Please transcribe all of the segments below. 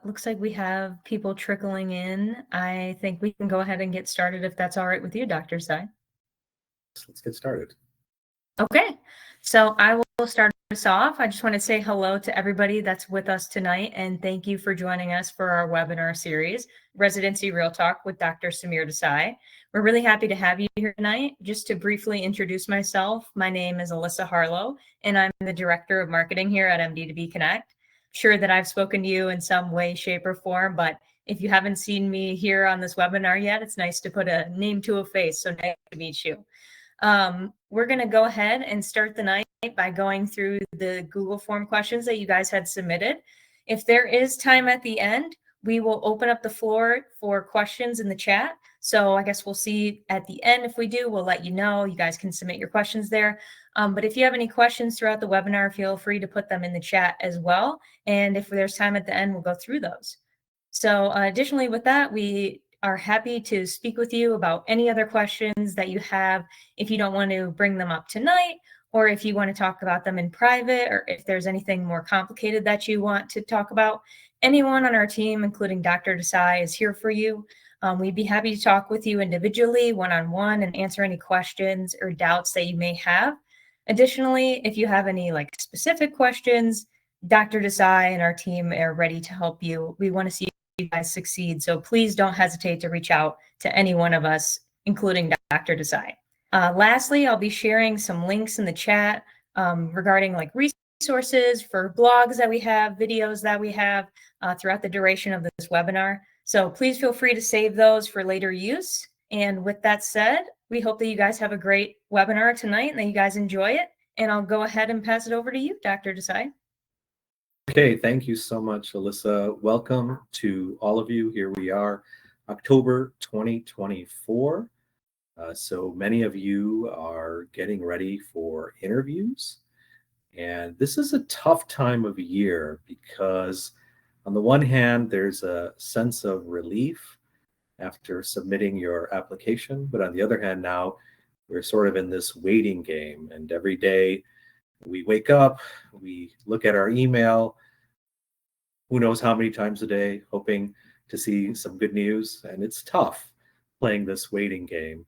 Looks like we have people trickling in. I think we can go ahead and get started if that's all right with you, Dr. Desai. Let's get started. Okay, so I will start us off. I just want to say hello to everybody that's with us tonight, and thank you for joining us for our webinar series, Residency Real Talk with Dr. Samir Desai. We're really happy to have you here tonight. Just to briefly introduce myself, my name is Alyssa Harlow, and I'm the Director of Marketing here at MD2B Connect. Sure that I've spoken to you in some way, shape, or form, but if you haven't seen me here on this webinar yet, it's nice to put a name to a face, so nice to meet you. We're going to go ahead and start the night by going through the Google form questions that you guys had submitted. If there is time at the end, we will open up the floor for questions in the chat. So I guess we'll see at the end. If we do, we'll let you know. You guys can submit your questions there. But if you have any questions throughout the webinar, feel free to put them in the chat as well. And if there's time at the end, we'll go through those. So additionally with that, we are happy to speak with you about any other questions that you have if you don't want to bring them up tonight, or if you want to talk about them in private, or if there's anything more complicated that you want to talk about. Anyone on our team, including Dr. Desai, is here for you. We'd be happy to talk with you individually, one-on-one, and answer any questions or doubts that you may have. Additionally, if you have any specific questions, Dr. Desai and our team are ready to help you. We want to see you guys succeed. So please don't hesitate to reach out to any one of us, including Dr. Desai. Lastly, I'll be sharing some links in the chat regarding resources for blogs that we have, videos that we have throughout the duration of this webinar. So please feel free to save those for later use. And with that said, we hope that you guys have a great webinar tonight and that you guys enjoy it. And I'll go ahead and pass it over to you, Dr. Desai. Okay, thank you so much, Alyssa. Welcome to all of you. Here we are, October 2024. So many of you are getting ready for interviews. And this is a tough time of year because on the one hand, there's a sense of relief after submitting your application. But on the other hand, now we're sort of in this waiting game. And every day we wake up, we look at our email, who knows how many times a day, hoping to see some good news. And it's tough playing this waiting game.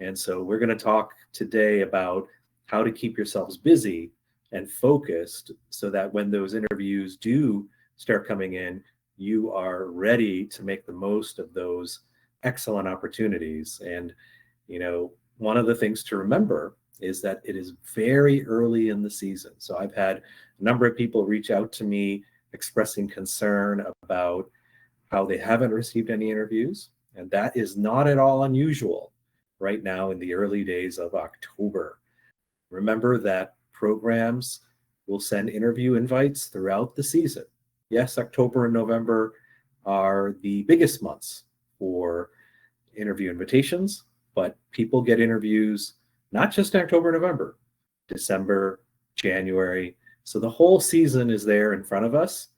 And so we're going to talk today about how to keep yourselves busy and focused so that when those interviews do start coming in, you are ready to make the most of those excellent opportunities. And, one of the things to remember is that it is very early in the season. So I've had a number of people reach out to me expressing concern about how they haven't received any interviews. And that is not at all unusual right now in the early days of October. Remember that programs will send interview invites throughout the season. Yes, October and November are the biggest months for interview invitations, but people get interviews not just in October, November, December, January. So the whole season is there in front of us.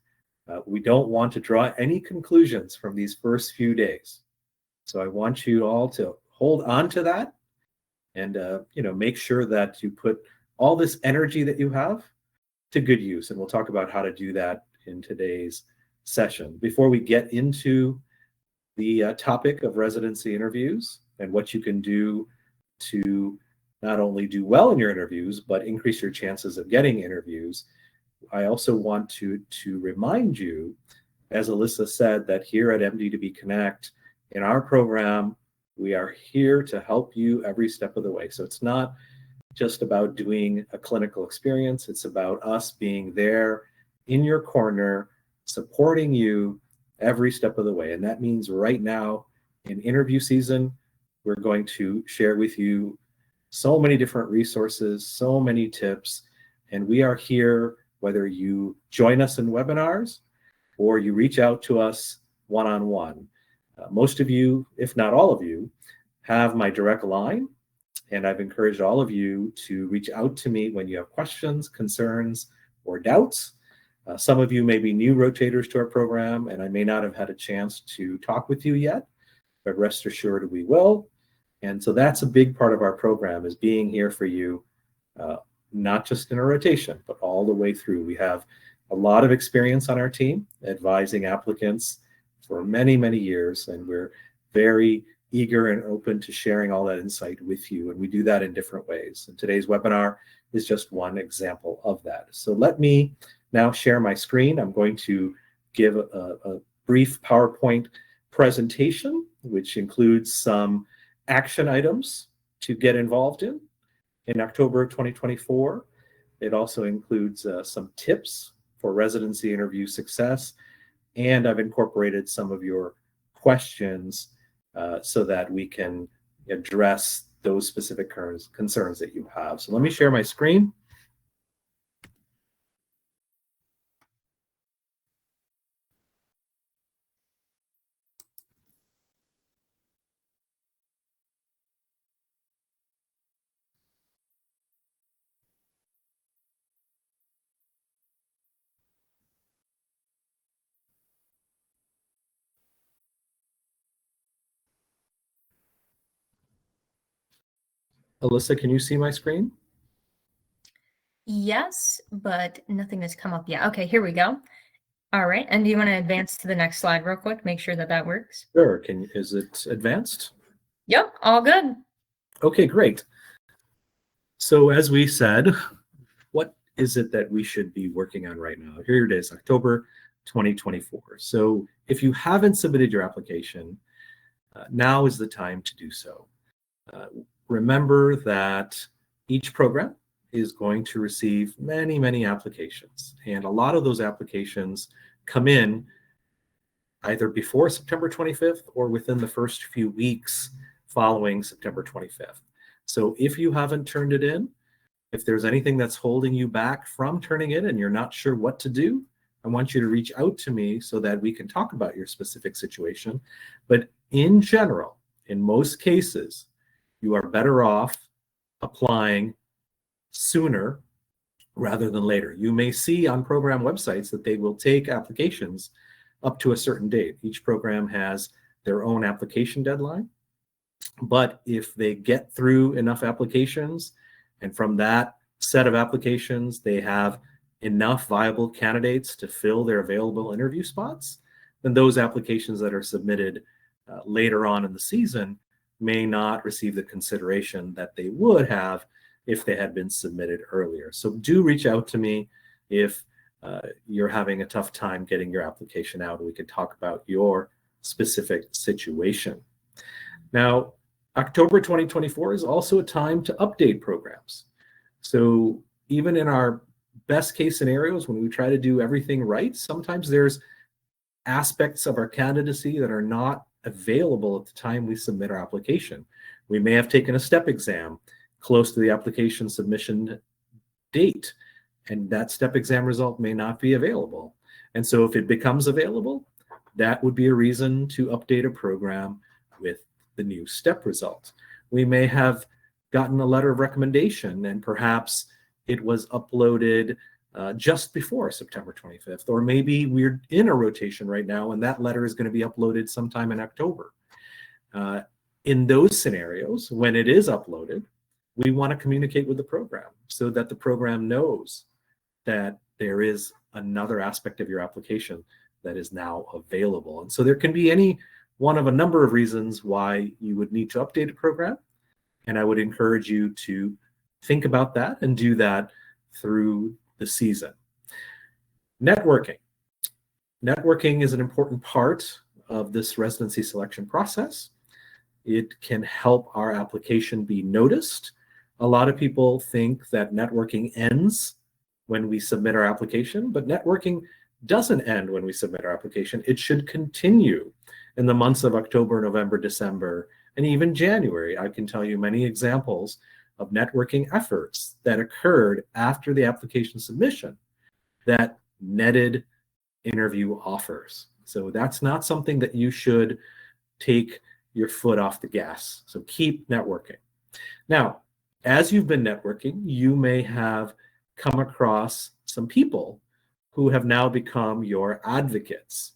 We don't want to draw any conclusions from these first few days. So I want you all to hold on to that and make sure that you put all this energy that you have to good use. And we'll talk about how to do that in today's session. Before we get into the topic of residency interviews and what you can do to not only do well in your interviews, but increase your chances of getting interviews, I also want to remind you, as Alyssa said, that here at MD2B Connect, in our program, we are here to help you every step of the way. So it's not just about doing a clinical experience. It's about us being there in your corner, supporting you every step of the way. And that means right now in interview season, we're going to share with you so many different resources, so many tips, and we are here whether you join us in webinars or you reach out to us one-on-one. Most of you, if not all of you, have my direct line, and I've encouraged all of you to reach out to me when you have questions, concerns, or doubts. Some of you may be new rotators to our program, and I may not have had a chance to talk with you yet, but rest assured we will. And so that's a big part of our program, is being here for you, not just in a rotation, but all the way through. We have a lot of experience on our team, advising applicants for many, many years, and we're very eager and open to sharing all that insight with you, and we do that in different ways. And today's webinar is just one example of that. So let me now share my screen. I'm going to give a brief PowerPoint presentation, which includes some action items to get involved in October 2024. It also includes some tips for residency interview success, and I've incorporated some of your questions so that we can address those specific concerns that you have. So let me share my screen. Alyssa, can you see my screen? Yes, but nothing has come up yet. Okay, here we go. All right, and do you want to advance to the next slide real quick? Make sure that that works. Sure. Is it advanced? Yep, all good. Okay, great. So as we said, what is it that we should be working on right now? Here it is, October 2024. So if you haven't submitted your application, now is the time to do so. Remember that each program is going to receive many, many applications, and a lot of those applications come in either before September 25th or within the first few weeks following September 25th. So if you haven't turned it in, if there's anything that's holding you back from turning it and you're not sure what to do, I want you to reach out to me so that we can talk about your specific situation. But in general, in most cases, you are better off applying sooner rather than later. You may see on program websites that they will take applications up to a certain date. Each program has their own application deadline. But if they get through enough applications, and from that set of applications, they have enough viable candidates to fill their available interview spots, then those applications that are submitted later on in the season may not receive the consideration that they would have if they had been submitted earlier. So do reach out to me if you're having a tough time getting your application out. We can talk about your specific situation. Now, October 2024 is also a time to update programs. So even in our best case scenarios, when we try to do everything right, sometimes there's aspects of our candidacy that are not available at the time we submit our application. We may have taken a step exam close to the application submission date, and that step exam result may not be available. And so if it becomes available, that would be a reason to update a program with the new step result. We may have gotten a letter of recommendation and perhaps it was uploaded just before September 25th, or maybe we're in a rotation right now and that letter is going to be uploaded sometime in October. In those scenarios, when it is uploaded, we want to communicate with the program so that the program knows that there is another aspect of your application that is now available. And so there can be any one of a number of reasons why you would need to update a program. And I would encourage you to think about that and do that through the season. Networking. Networking is an important part of this residency selection process. It can help our application be noticed. A lot of people think that networking ends when we submit our application, but networking doesn't end when we submit our application. It should continue in the months of October, November, December, and even January. I can tell you many examples of networking efforts that occurred after the application submission that netted interview offers. So that's not something that you should take your foot off the gas. So keep networking. Now, as you've been networking, you may have come across some people who have now become your advocates.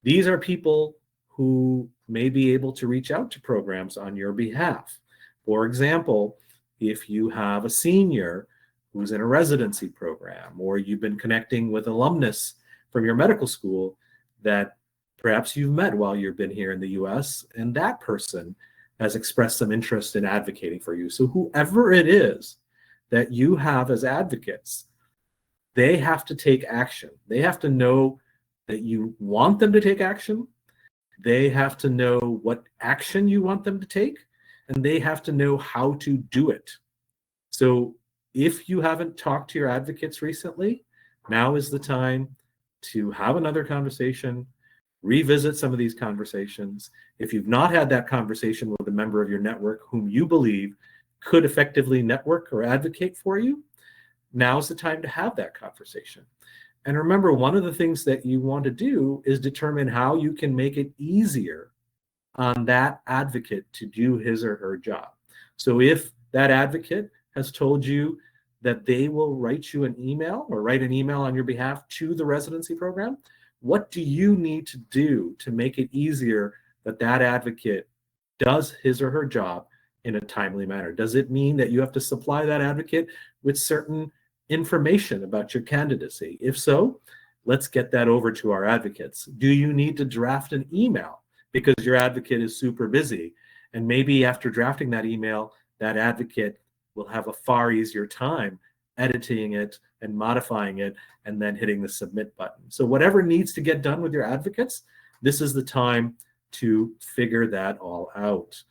These are people who may be able to reach out to programs on your behalf. For example, if you have a senior who's in a residency program, or you've been connecting with alumnus from your medical school that perhaps you've met while you've been here in the US, and that person has expressed some interest in advocating for you. So whoever it is that you have as advocates, they have to take action. They have to know that you want them to take action. They have to know what action you want them to take, and they have to know how to do it. So if you haven't talked to your advocates recently, now is the time to have another conversation, revisit some of these conversations. If you've not had that conversation with a member of your network whom you believe could effectively network or advocate for you, now's the time to have that conversation. And remember, one of the things that you want to do is determine how you can make it easier on that advocate to do his or her job. So if that advocate has told you that they will write you an email or write an email on your behalf to the residency program, what do you need to do to make it easier that that advocate does his or her job in a timely manner? Does it mean that you have to supply that advocate with certain information about your candidacy? If so, let's get that over to our advocates. Do you need to draft an email because your advocate is super busy? And maybe after drafting that email, that advocate will have a far easier time editing it and modifying it and then hitting the submit button. So whatever needs to get done with your advocates, this is the time to figure that all out.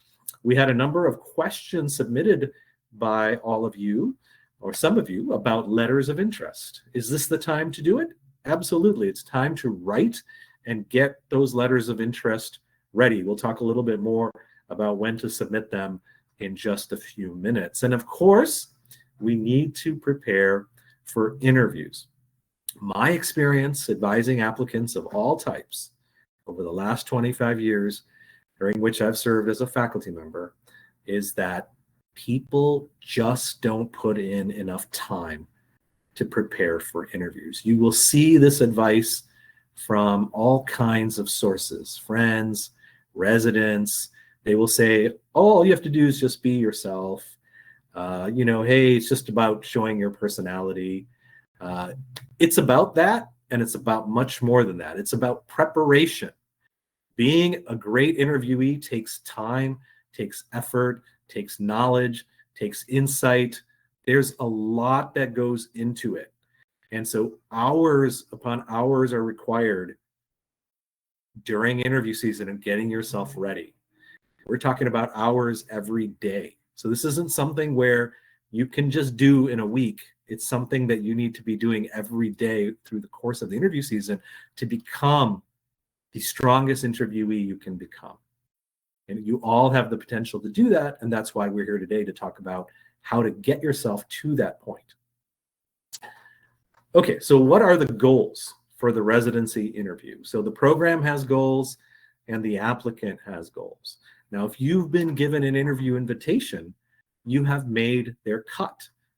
We had a number of questions submitted by all of you, or some of you, about letters of interest. Is this the time to do it? Absolutely. It's time to write and get those letters of interest ready. We'll talk a little bit more about when to submit them in just a few minutes. And of course, we need to prepare for interviews. My experience advising applicants of all types over the last 25 years, during which I've served as a faculty member, is that people just don't put in enough time to prepare for interviews. You will see this advice from all kinds of sources, friends, residents. They will say, oh, all you have to do is just be yourself. Hey, it's just about showing your personality. It's about that, and it's about much more than that. It's about preparation. Being a great interviewee takes time, takes effort, takes knowledge, takes insight. There's a lot that goes into it. And so hours upon hours are required during interview season and getting yourself ready. We're talking about hours every day. So this isn't something where you can just do in a week. It's something that you need to be doing every day through the course of the interview season to become the strongest interviewee you can become. And you all have the potential to do that. And that's why we're here today to talk about how to get yourself to that point. Okay, so what are the goals for the residency interview? So the program has goals and the applicant has goals. Now, if you've been given an interview invitation, you have made their cut.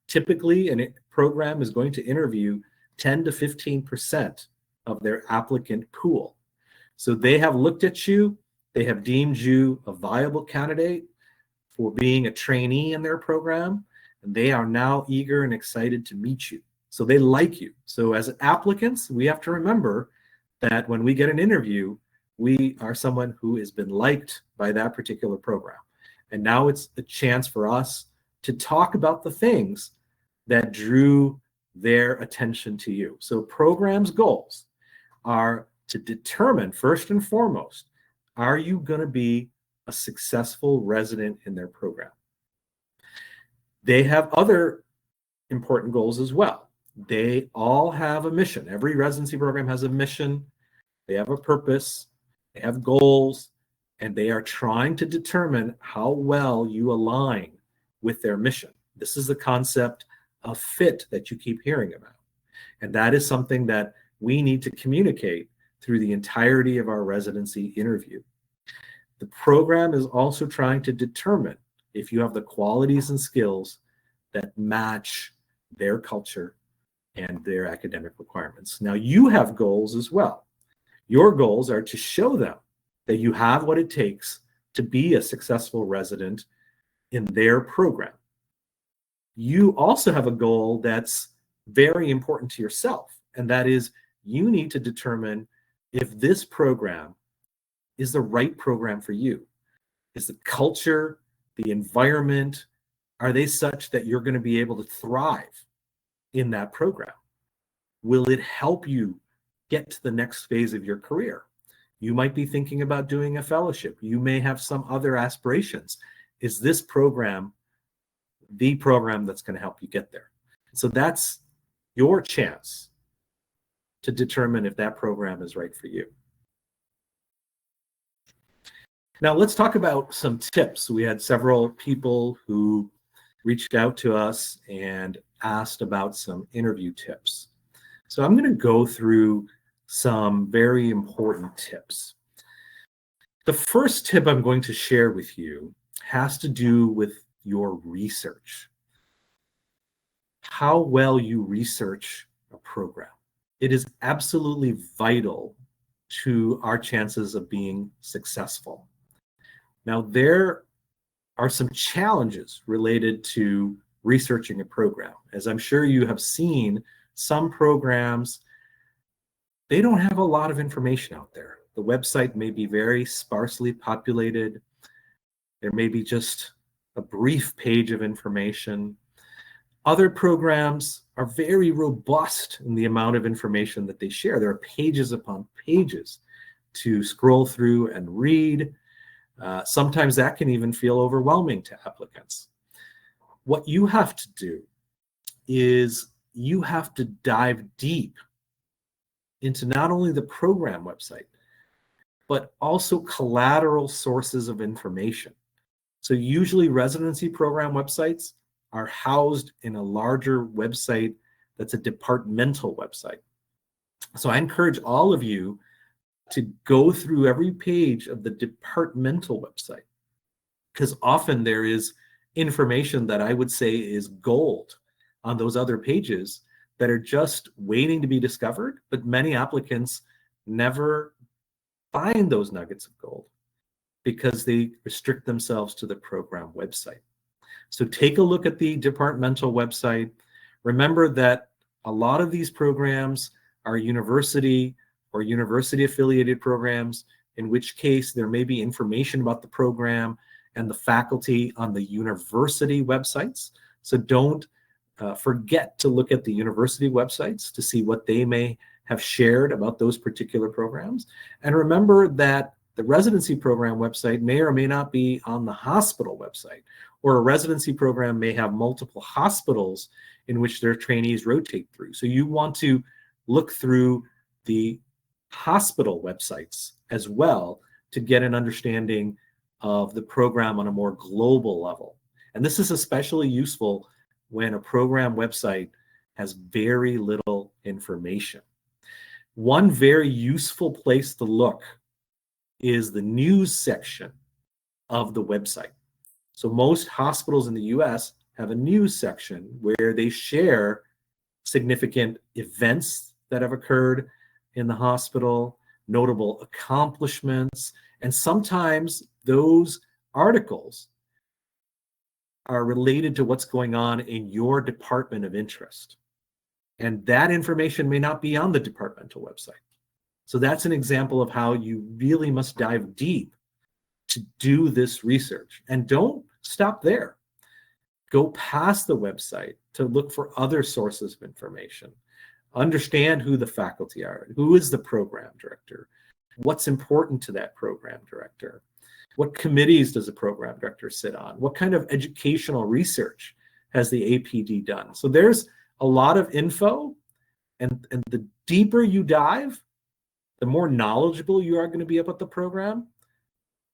Typically, a program is going to interview 10 to 15% of their applicant pool. So they have looked at you, they have deemed you a viable candidate for being a trainee in their program, and they are now eager and excited to meet you. So they like you. So as applicants, we have to remember that when we get an interview, we are someone who has been liked by that particular program. And now it's a chance for us to talk about the things that drew their attention to you. So programs' goals are to determine, first and foremost, are you going to be a successful resident in their program? They have other important goals as well. They all have a mission. Every residency program has a mission. They have a purpose. They have goals, and they are trying to determine how well you align with their mission. This is the concept of fit that you keep hearing about. And that is something that we need to communicate through the entirety of our residency interview. The program is also trying to determine if you have the qualities and skills that match their culture and their academic requirements. Now, you have goals as well. Your goals are to show them that you have what it takes to be a successful resident in their program. you also have a goal that's very important to yourself, and that is you need to determine if this program is the right program for you. Is the culture, the environment, are they such that you're going to be able to thrive in that program? Will it help you get to the next phase of your career? You might be thinking about doing a fellowship. You may have some other aspirations. Is this program the program that's going to help you get there? So that's your chance to determine if that program is right for you. Now let's talk about some tips. We had several people who reached out to us and asked about some interview tips. So I'm going to go through some very important tips. The first tip I'm going to share with you has to do with your research. How well you research a program. It is absolutely vital to our chances of being successful. Now, there are some challenges related to researching a program. As I'm sure you have seen, some programs, they don't have a lot of information out there. The website may be very sparsely populated. There may be just a brief page of information. Other programs are very robust in the amount of information that they share. There are pages upon pages to scroll through and read. Sometimes that can even feel overwhelming to applicants. What you have to do is you have to dive deep into not only the program website, but also collateral sources of information. So usually residency program websites are housed in a larger website that's a departmental website. So I encourage all of you to go through every page of the departmental website, because often there is information that I would say is gold on those other pages that are just waiting to be discovered, but many applicants never find those nuggets of gold because they restrict themselves to the program website. So take a look at the departmental website. Remember that a lot of these programs are university or university affiliated programs, in which case there may be information about the program and the faculty on the university websites. So don't forget to look at the university websites to see what they may have shared about those particular programs. And remember that the residency program website may or may not be on the hospital website, or a residency program may have multiple hospitals in which their trainees rotate through. So you want to look through the hospital websites as well to get an understanding of the program on a more global level. And this is especially useful when a program website has very little information. One very useful place to look is the news section of the website. So most hospitals in the US have a news section where they share significant events that have occurred in the hospital, notable accomplishments, and sometimes those articles are related to what's going on in your department of interest. And that information may not be on the departmental website. So that's an example of how you really must dive deep to do this research. And don't stop there. Go past the website to look for other sources of information. Understand who the faculty are, who is the program director, what's important to that program director, what committees does the program director sit on, what kind of educational research has the APD done. So there's a lot of info, and the deeper you dive, the more knowledgeable you are going to be about the program,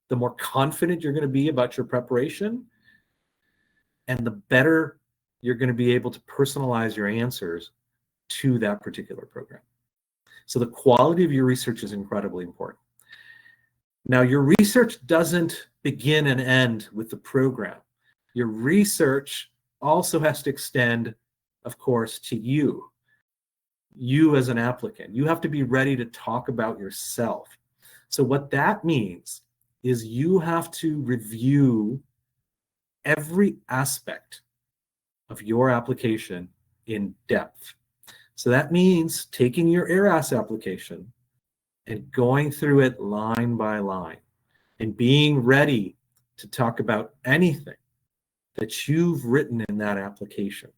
the more confident you're going to be about your preparation, and the better you're going to be able to personalize your answers to that particular program. So the quality of your research is incredibly important. Now, your research doesn't begin and end with the program. Your research also has to extend, of course, to you as an applicant. You have to be ready to talk about yourself. So what that means is you have to review every aspect of your application in depth. So that means taking your ARAS application and going through it line by line and being ready to talk about anything that you've written in that application.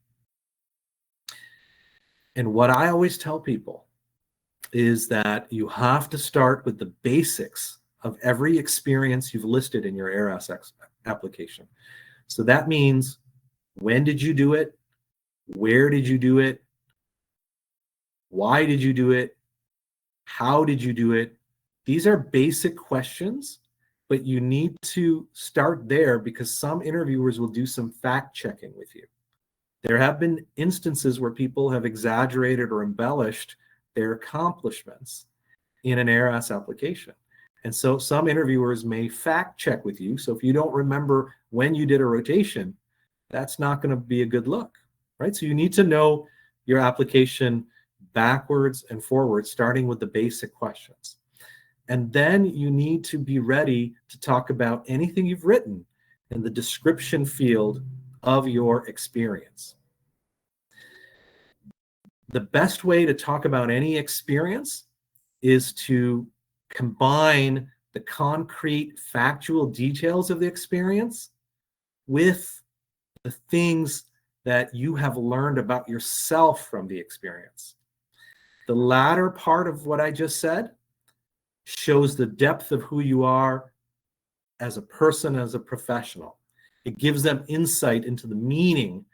And what I always tell people is that you have to start with the basics of every experience you've listed in your ARAS application. So that means, when did you do it? Where did you do it? Why did you do it? How did you do it? These are basic questions, but you need to start there because some interviewers will do some fact checking with you. There have been instances where people have exaggerated or embellished their accomplishments in an ARAS application. And so some interviewers may fact check with you. So if you don't remember when you did a rotation, that's not going to be a good look, right? So you need to know your application backwards and forwards, starting with the basic questions. And then you need to be ready to talk about anything you've written in the description field of your experience. The best way to talk about any experience is to combine the concrete factual details of the experience with the things that you have learned about yourself from the experience. The latter part of what I just said shows the depth of who you are as a person, as a professional. It gives them insight into the meaning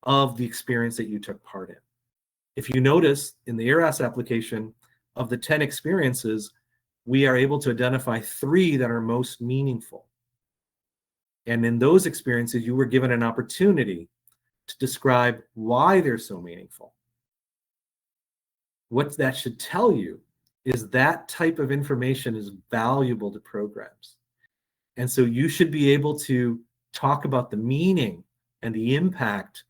of the experience that you took part in. If you notice in the ARAS application, of the 10 experiences, we are able to identify 3 that are most meaningful. And in those experiences, you were given an opportunity to describe why they're so meaningful. What that should tell you is that type of information is valuable to programs. And so you should be able to talk about the meaning and the impact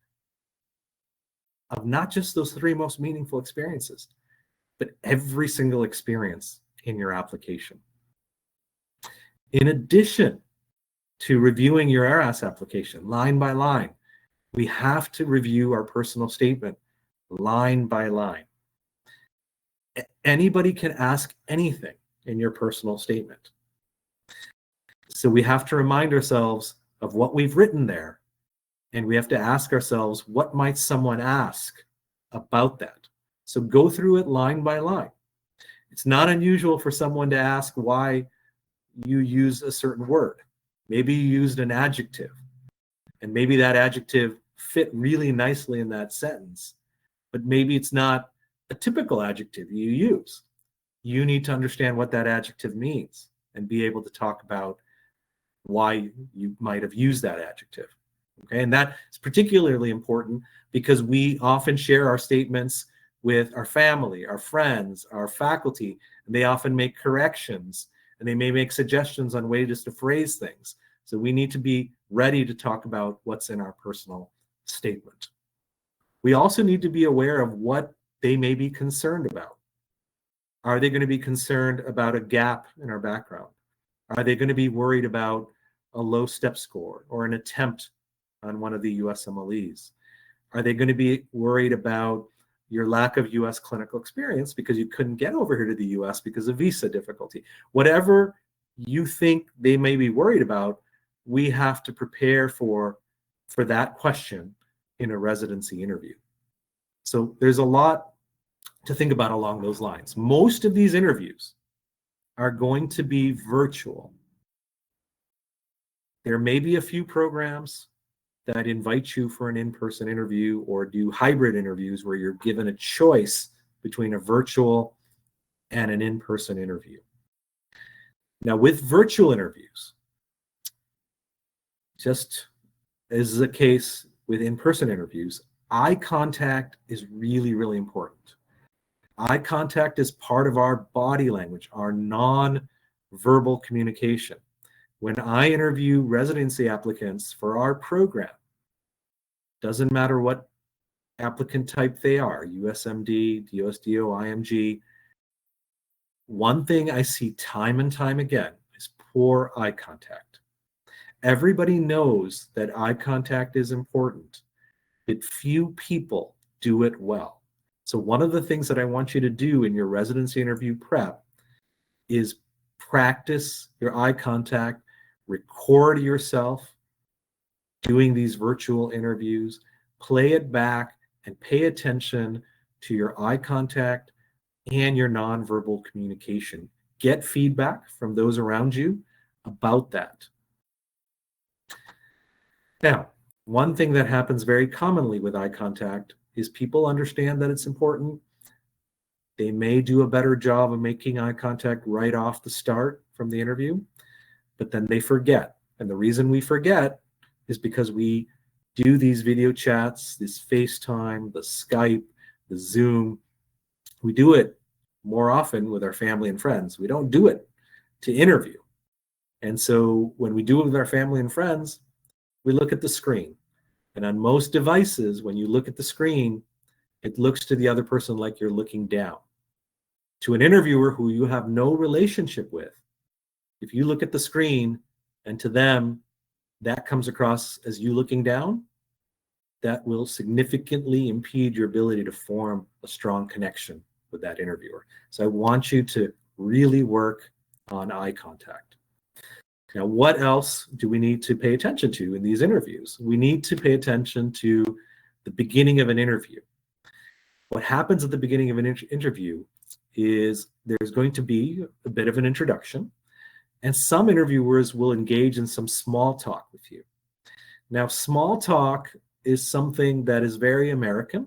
of not just those 3 most meaningful experiences, but every single experience in your application. In addition to reviewing your ARAS application line by line, we have to review our personal statement line by line. Anybody can ask anything in your personal statement. So we have to remind ourselves of what we've written there, and we have to ask ourselves, what might someone ask about that? So go through it line by line. It's not unusual for someone to ask why you use a certain word. Maybe you used an adjective, and maybe that adjective fit really nicely in that sentence, but maybe it's not a typical adjective you use. You need to understand what that adjective means and be able to talk about why you might have used that adjective. Okay, and that is particularly important because we often share our statements with our family, our friends, our faculty, and they often make corrections and they may make suggestions on ways to phrase things. So we need to be ready to talk about what's in our personal statement. We also need to be aware of what they may be concerned about. Are they going to be concerned about a gap in our background? Are they going to be worried about a low step score or an attempt on one of the USMLEs? Are they going to be worried about your lack of US clinical experience because you couldn't get over here to the US because of visa difficulty? Whatever you think they may be worried about, we have to prepare for that question in a residency interview. So there's a lot to think about along those lines. Most of these interviews are going to be virtual. There may be a few programs that invite you for an in-person interview or do hybrid interviews where you're given a choice between a virtual and an in-person interview. Now, with virtual interviews, just as is the case with in-person interviews, eye contact is really, really important. Eye contact is part of our body language, our non-verbal communication. When I interview residency applicants for our program, doesn't matter what applicant type they are, USMD, DOSDO, IMG, one thing I see time and time again is poor eye contact. Everybody knows that eye contact is important, but few people do it well. So one of the things that I want you to do in your residency interview prep is practice your eye contact, record yourself doing these virtual interviews, play it back, and pay attention to your eye contact and your nonverbal communication. Get feedback from those around you about that. Now, one thing that happens very commonly with eye contact is people understand that it's important. They may do a better job of making eye contact right off the start from the interview, but then they forget. And the reason we forget is because we do these video chats, this FaceTime, the Skype, the Zoom. We do it more often with our family and friends. We don't do it to interview. And so when we do it with our family and friends, we look at the screen. And on most devices, when you look at the screen, it looks to the other person like you're looking down. To an interviewer who you have no relationship with, if you look at the screen and to them, that comes across as you looking down, that will significantly impede your ability to form a strong connection with that interviewer. So I want you to really work on eye contact. Now, what else do we need to pay attention to in these interviews? We need to pay attention to the beginning of an interview. What happens at the beginning of an interview is there's going to be a bit of an introduction, and some interviewers will engage in some small talk with you. Now, small talk is something that is very American.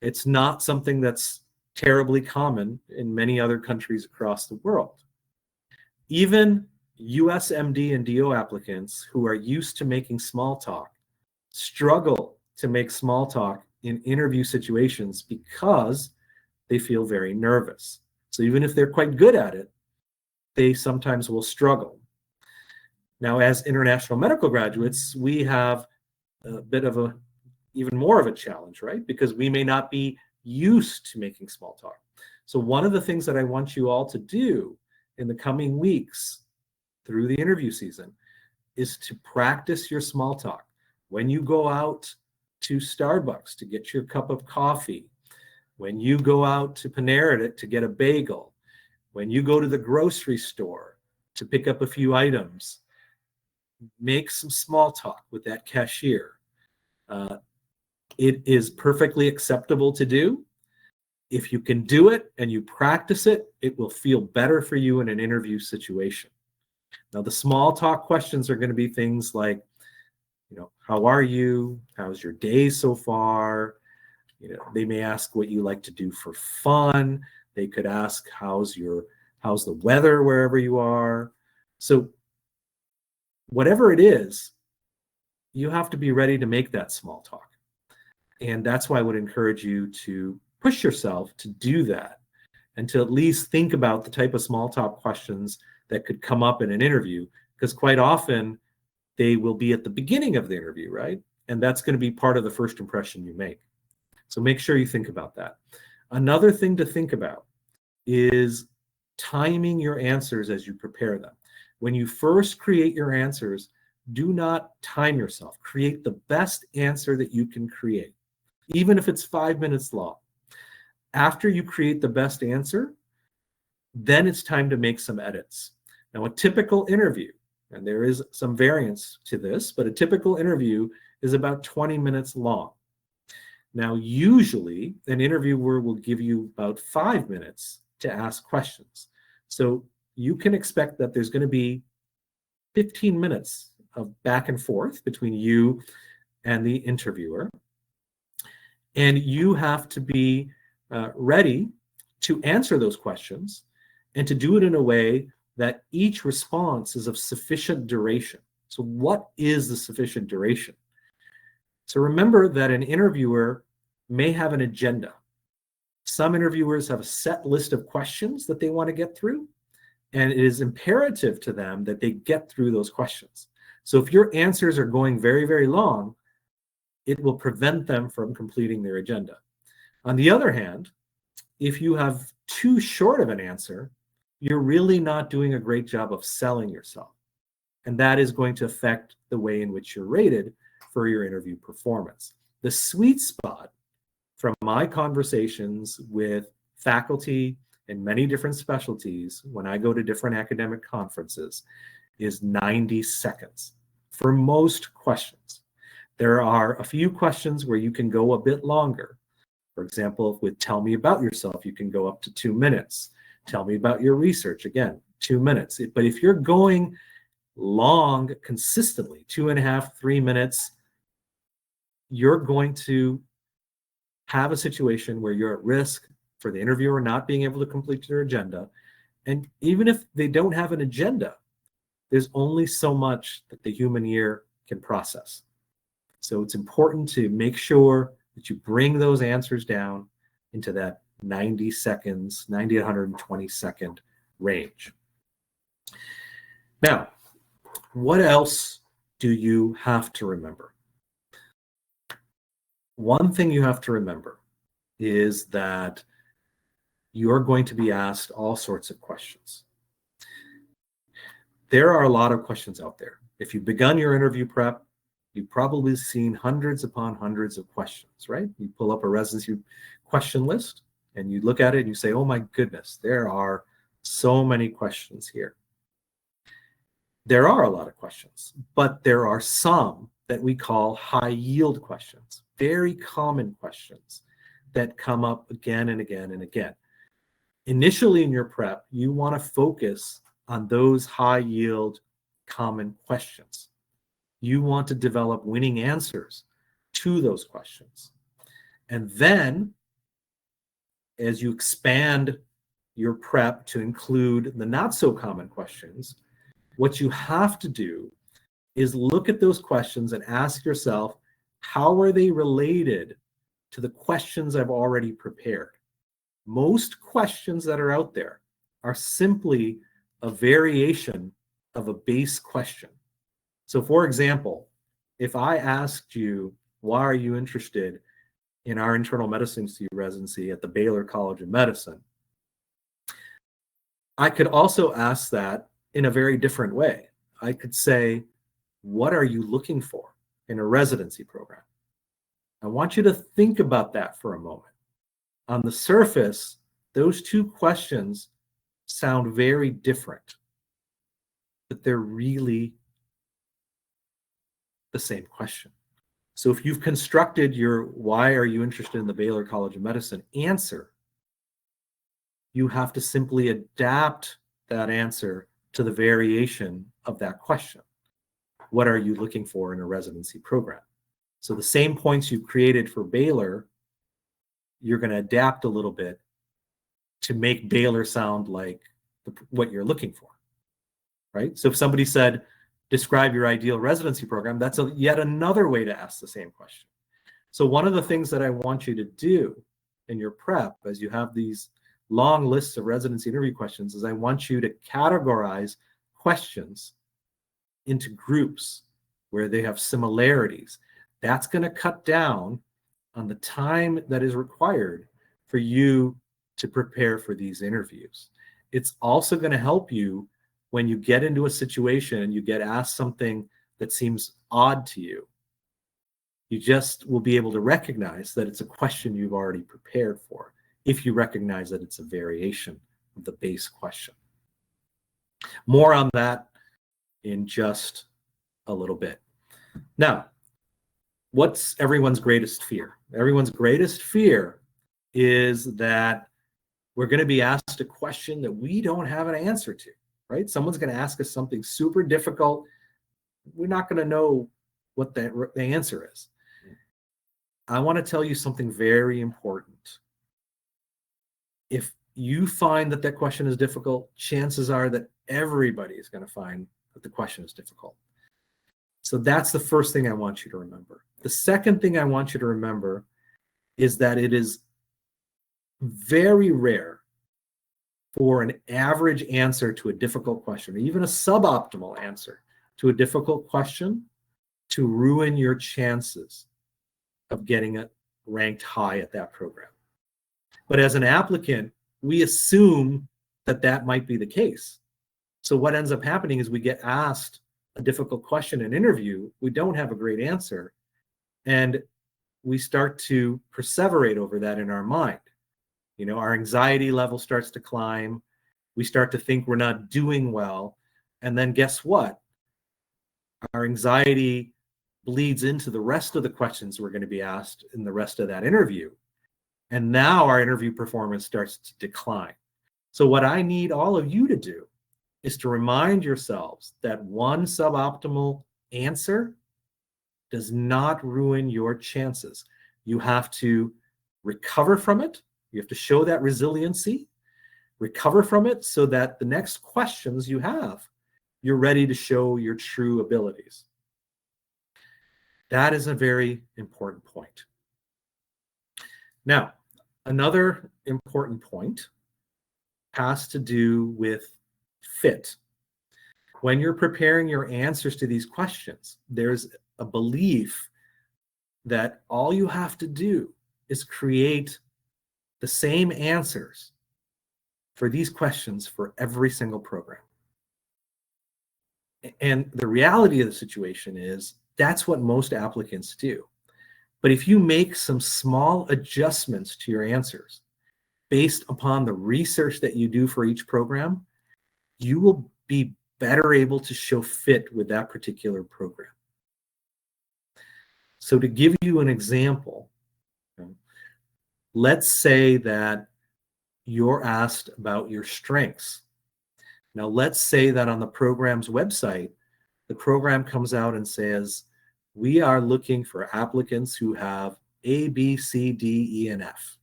It's not something that's terribly common in many other countries across the world. Even US MD and DO applicants who are used to making small talk struggle to make small talk in interview situations because they feel very nervous. So even if they're quite good at it, they sometimes will struggle. Now, as international medical graduates, we have a bit of a, even more of a challenge, right? Because we may not be used to making small talk. So one of the things that I want you all to do in the coming weeks through the interview season is to practice your small talk. When you go out to Starbucks to get your cup of coffee, when you go out to Panera to get a bagel, when you go to the grocery store to pick up a few items, make some small talk with that cashier. It is perfectly acceptable to do. If you can do it and you practice it, it will feel better for you in an interview situation. Now, the small talk questions are going to be things like, how are you? How's your day so far? They may ask what you like to do for fun. They could ask, how's the weather wherever you are? So whatever it is, you have to be ready to make that small talk. And that's why I would encourage you to push yourself to do that and to at least think about the type of small talk questions that could come up in an interview, because quite often they will be at the beginning of the interview, right? And that's going to be part of the first impression you make. So make sure you think about that. Another thing to think about is timing your answers as you prepare them. When you first create your answers, do not time yourself. Create the best answer that you can create, even if it's 5 minutes long. After you create the best answer, then it's time to make some edits. Now, a typical interview, and there is some variance to this, but a typical interview is about 20 minutes long. Now, usually an interviewer will give you about 5 minutes to ask questions. So you can expect that there's going to be 15 minutes of back and forth between you and the interviewer. And you have to be ready to answer those questions and to do it in a way that each response is of sufficient duration. So what is the sufficient duration? So remember that an interviewer may have an agenda. Some interviewers have a set list of questions that they want to get through, and it is imperative to them that they get through those questions. So if your answers are going very, very long, it will prevent them from completing their agenda. On the other hand, if you have too short of an answer, you're really not doing a great job of selling yourself. And that is going to affect the way in which you're rated for your interview performance. The sweet spot from my conversations with faculty in many different specialties when I go to different academic conferences is 90 seconds for most questions. There are a few questions where you can go a bit longer. For example, with tell me about yourself, you can go up to 2 minutes. Tell me about your research, again, 2 minutes. But if you're going long consistently, 2.5, 3 minutes, you're going to have a situation where you're at risk for the interviewer not being able to complete their agenda. And even if they don't have an agenda, there's only so much that the human ear can process. So it's important to make sure that you bring those answers down into that 90 seconds, 90 to 120 second range. Now, what else do you have to remember? One thing you have to remember is that you're going to be asked all sorts of questions. There are a lot of questions out there. If you've begun your interview prep, you've probably seen hundreds upon hundreds of questions, right? You pull up a residency question list and you look at it and you say, oh my goodness, there are so many questions here. There are a lot of questions, but there are some that we call high yield questions, very common questions that come up again and again and again. Initially in your prep, you want to focus on those high yield common questions. You want to develop winning answers to those questions. And then as you expand your prep to include the not so common questions, what you have to do is look at those questions and ask yourself, how are they related to the questions I've already prepared? Most questions that are out there are simply a variation of a base question. So for example, if I asked you, why are you interested in our internal medicine residency at the Baylor College of Medicine? I could also ask that in a very different way. I could say, what are you looking for in a residency program? I want you to think about that for a moment. On the surface, those two questions sound very different, but they're really the same question. So if you've constructed your why are you interested in the Baylor College of Medicine answer, you have to simply adapt that answer to the variation of that question. What are you looking for in a residency program? So the same points you've created for Baylor, you're going to adapt a little bit to make Baylor sound like what you're looking for, right? So if somebody said, describe your ideal residency program, that's yet another way to ask the same question. So one of the things that I want you to do in your prep, as you have these long lists of residency interview questions, is I want you to categorize questions into groups where they have similarities. That's going to cut down on the time that is required for you to prepare for these interviews. It's also going to help you when you get into a situation and you get asked something that seems odd to you. You just will be able to recognize that it's a question you've already prepared for, if you recognize that it's a variation of the base question. More on that in just a little bit. Now, what's everyone's greatest fear? Everyone's greatest fear is that we're going to be asked a question that we don't have an answer to, right? Someone's going to ask us something super difficult. We're not going to know what the answer is. I want to tell you something very important. If you find that question is difficult, chances are that everybody is going to find that the question is difficult. So that's the first thing I want you to remember. The second thing I want you to remember is that it is very rare for an average answer to a difficult question, or even a suboptimal answer to a difficult question, to ruin your chances of getting it ranked high at that program. But as an applicant, we assume that that might be the case. So what ends up happening is we get asked a difficult question in an interview, we don't have a great answer, and we start to perseverate over that in our mind. You know, our anxiety level starts to climb. We start to think we're not doing well. And then guess what? Our anxiety bleeds into the rest of the questions we're going to be asked in the rest of that interview. And now our interview performance starts to decline. So what I need all of you to do is to remind yourselves that one suboptimal answer does not ruin your chances. You have to recover from it. You have to show that resiliency, recover from it so that the next questions you have, you're ready to show your true abilities. That is a very important point. Now, another important point has to do with fit. When you're preparing your answers to these questions, there's a belief that all you have to do is create the same answers for these questions for every single program. And the reality of the situation is that's what most applicants do. But if you make some small adjustments to your answers based upon the research that you do for each program, you will be better able to show fit with that particular program. So to give you an example, let's say that you're asked about your strengths. Now, let's say that on the program's website, the program comes out and says, we are looking for applicants who have A, B, C, D, E, and F.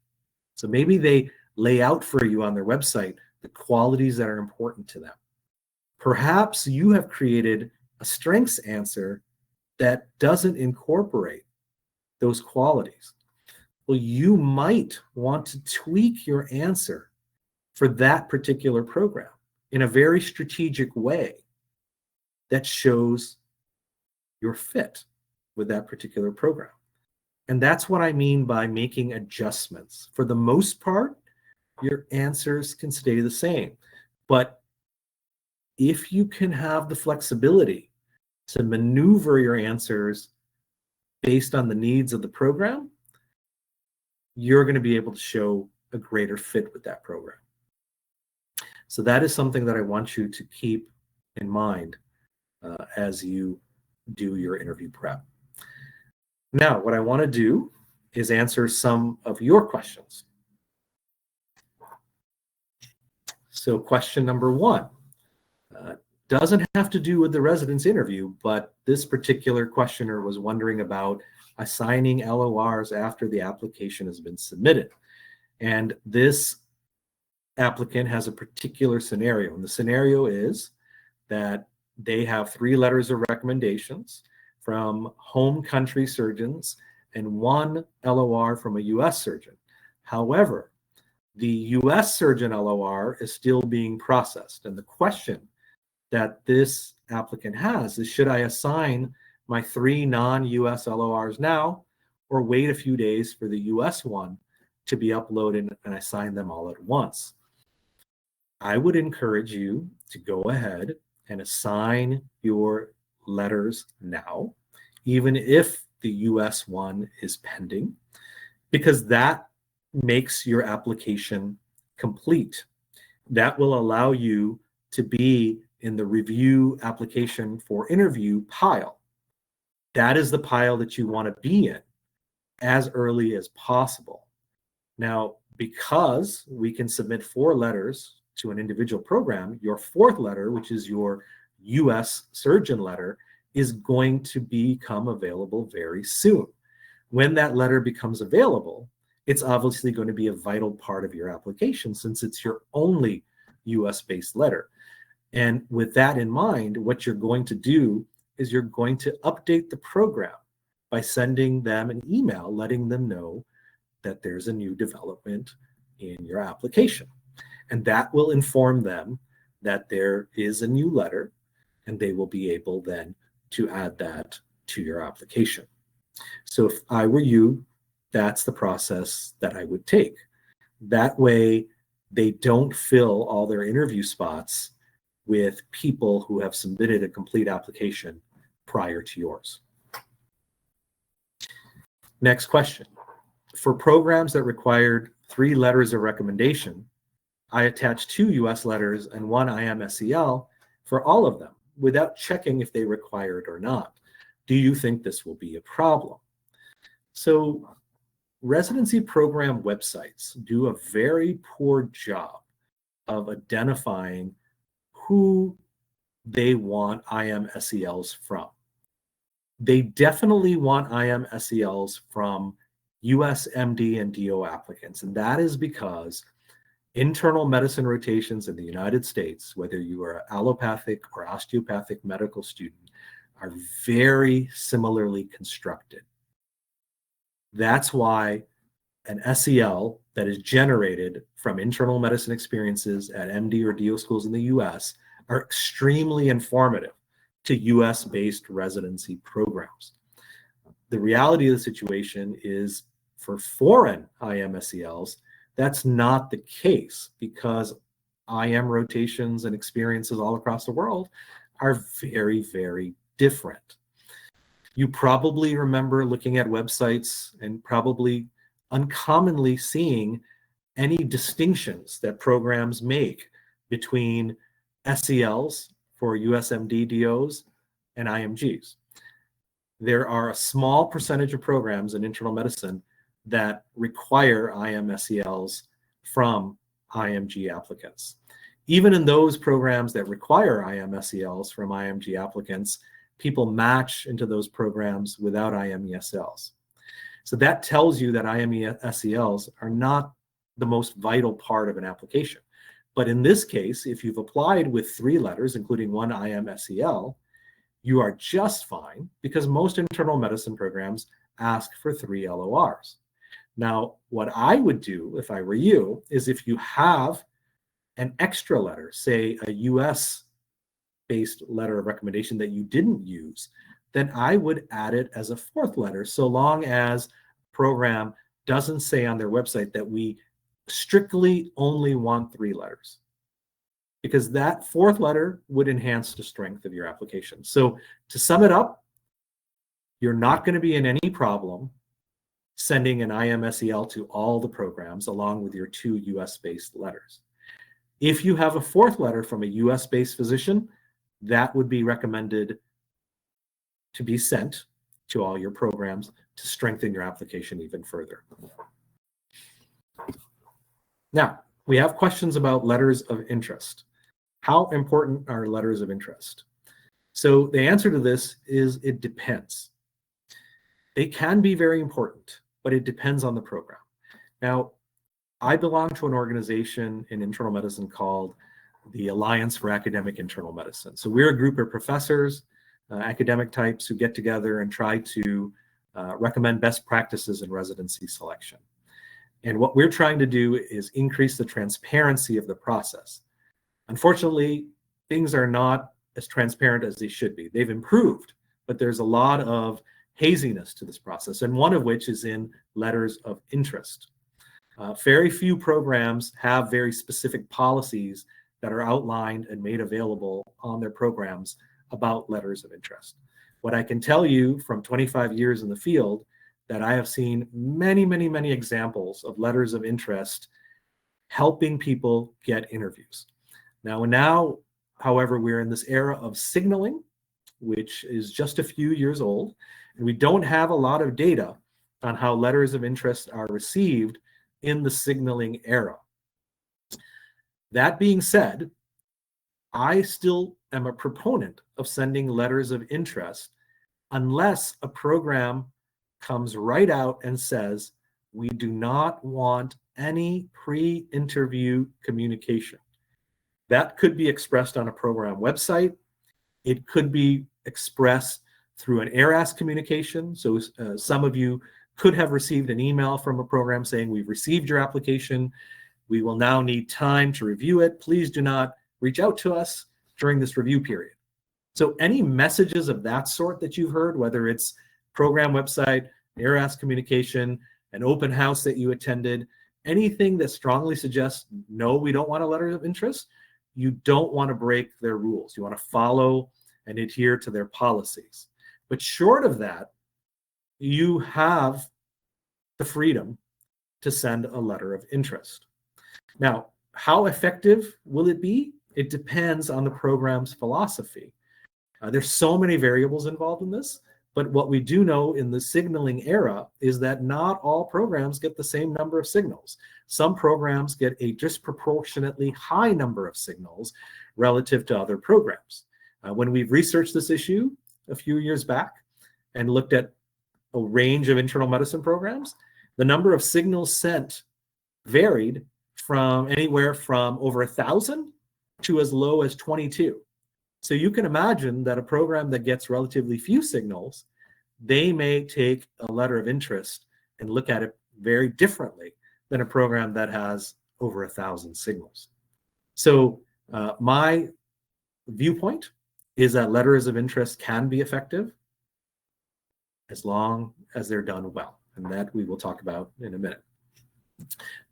So maybe they lay out for you on their website the qualities that are important to them. Perhaps you have created a strengths answer that doesn't incorporate those qualities. Well, you might want to tweak your answer for that particular program in a very strategic way that shows your fit with that particular program. And that's what I mean by making adjustments. For the most part, your answers can stay the same. But if you can have the flexibility to maneuver your answers based on the needs of the program, you're going to be able to show a greater fit with that program. So that is something that I want you to keep in mind as you do your interview prep. Now, what I want to do is answer some of your questions. So question number one doesn't have to do with the residence interview, but this particular questioner was wondering about assigning LORs after the application has been submitted. And this applicant has a particular scenario. And the scenario is that they have 3 letters of recommendations from home country surgeons and 1 LOR from a US surgeon. However, the US surgeon LOR is still being processed. And the question that this applicant has is, should I assign my 3 non-US LORs now or wait a few days for the US one to be uploaded and assign them all at once? I would encourage you to go ahead and assign your letters now, even if the US one is pending, because that makes your application complete. That will allow you to be in the review application for interview pile. That is the pile that you want to be in as early as possible. Now, because we can submit 4 letters to an individual program, your 4th letter, which is your US surgeon letter, is going to become available very soon. When that letter becomes available, it's obviously going to be a vital part of your application since it's your only US-based letter. And with that in mind, what you're going to do is you're going to update the program by sending them an email letting them know that there's a new development in your application. And that will inform them that there is a new letter, and they will be able then to add that to your application. So if I were you, that's the process that I would take. That way, they don't fill all their interview spots with people who have submitted a complete application prior to yours. Next question. For programs that required 3 letters of recommendation, I attached 2 US letters and 1 IMSEL for all of them without checking if they require it or not. Do you think this will be a problem? So residency program websites do a very poor job of identifying who they want IMSELs from. They definitely want IMSELs from US MD and DO applicants, and that is because internal medicine rotations in the United States, whether you are an allopathic or osteopathic medical student, are very similarly constructed. That's why an SEL that is generated from internal medicine experiences at MD or DO schools in the US are extremely informative to US-based residency programs. The reality of the situation is for foreign IMSELs, that's not the case because IM rotations and experiences all across the world are very, very different. You probably remember looking at websites and probably uncommonly seeing any distinctions that programs make between SELs for USMD DOs and IMGs. There are a small percentage of programs in internal medicine that require IMSELs from IMG applicants. Even in those programs that require IMSELs from IMG applicants, people match into those programs without IMESLs. So that tells you that IMESELs are not the most vital part of an application. But in this case, if you've applied with 3 letters, including 1 IMSEL, you are just fine because most internal medicine programs ask for 3 LORs. Now, what I would do if I were you is if you have an extra letter, say a US-based letter of recommendation that you didn't use, then I would add it as a 4th letter so long as program doesn't say on their website that we strictly only want 3 letters, because that 4th letter would enhance the strength of your application. So to sum it up, you're not going to be in any problem sending an IMSEL to all the programs along with your 2 US-based letters. If you have a 4th letter from a US-based physician, that would be recommended to be sent to all your programs to strengthen your application even further. Now, we have questions about letters of interest. How important are letters of interest? So the answer to this is it depends. They can be very important, but it depends on the program. Now, I belong to an organization in internal medicine called the Alliance for Academic Internal Medicine. So we're a group of professors, academic types who get together and try to recommend best practices in residency selection. And what we're trying to do is increase the transparency of the process. Unfortunately, things are not as transparent as they should be. They've improved, but there's a lot of haziness to this process, and one of which is in letters of interest. Very few programs have very specific policies that are outlined and made available on their programs about letters of interest. What I can tell you from 25 years in the field, that I have seen many, many, many examples of letters of interest helping people get interviews. Now, however, we're in this era of signaling, which is just a few years old, and we don't have a lot of data on how letters of interest are received in the signaling era. That being said, I still am a proponent of sending letters of interest unless a program comes right out and says, we do not want any pre-interview communication. That could be expressed on a program website. It could be expressed through an ARAS communication. So some of you could have received an email from a program saying, we've received your application. We will now need time to review it. Please do not reach out to us during this review period. So any messages of that sort that you've heard, whether it's program website, ARAS communication, an open house that you attended, anything that strongly suggests, no, we don't want a letter of interest, you don't want to break their rules. You want to follow and adhere to their policies. But short of that, you have the freedom to send a letter of interest. Now, how effective will it be? It depends on the program's philosophy. There's so many variables involved in this, but what we do know in the signaling era is that not all programs get the same number of signals. Some programs get a disproportionately high number of signals relative to other programs. When we've researched this issue a few years back and looked at a range of internal medicine programs, the number of signals sent varied from anywhere from over 1,000 to as low as 22. So you can imagine that a program that gets relatively few signals, they may take a letter of interest and look at it very differently than a program that has over 1,000 signals. So my viewpoint is that letters of interest can be effective as long as they're done well, and that we will talk about in a minute.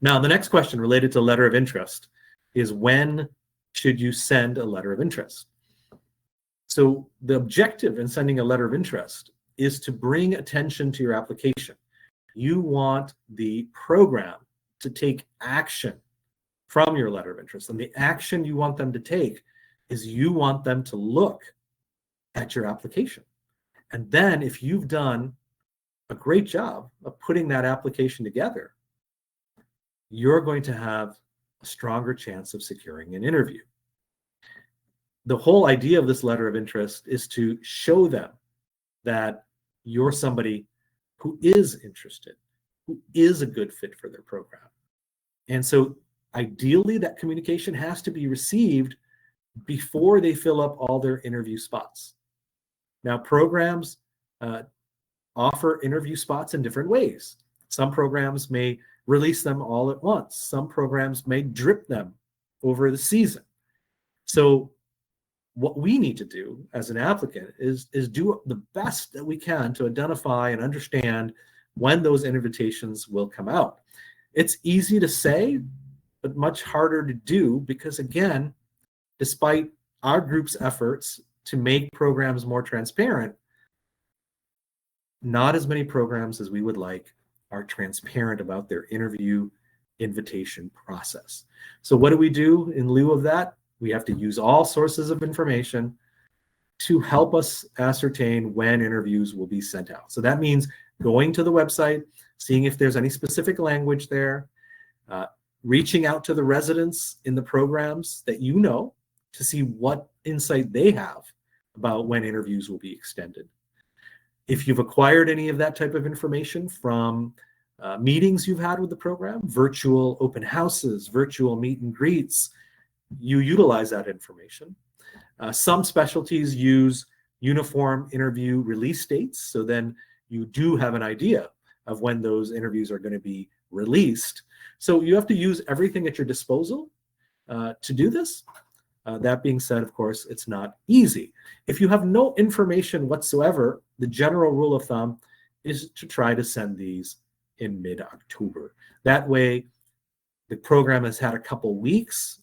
Now, the next question related to letter of interest is, when should you send a letter of interest? So the objective in sending a letter of interest is to bring attention to your application. You want the program to take action from your letter of interest, and the action you want them to take is you want them to look at your application. And then if you've done a great job of putting that application together, you're going to have a stronger chance of securing an interview. The whole idea of this letter of interest is to show them that you're somebody who is interested, who is a good fit for their program. And so ideally that communication has to be received before they fill up all their interview spots. Now, programs offer interview spots in different ways. Some programs may release them all at once. Some programs may drip them over the season. So what we need to do as an applicant is do the best that we can to identify and understand when those invitations will come out. It's easy to say, but much harder to do, because again, despite our group's efforts to make programs more transparent, not as many programs as we would like are transparent about their interview invitation process. So what do we do in lieu of that? We have to use all sources of information to help us ascertain when interviews will be sent out. So that means going to the website, seeing if there's any specific language there, reaching out to the residents in the programs that you know to see what insight they have about when interviews will be extended. If you've acquired any of that type of information from meetings you've had with the program, virtual open houses, virtual meet and greets, you utilize that information. Some specialties use uniform interview release dates, so then you do have an idea of when those interviews are going to be released. So you have to use everything at your disposal to do this. That being said, of course, it's not easy. If you have no information whatsoever, the general rule of thumb is to try to send these in mid-October. That way, the program has had a couple weeks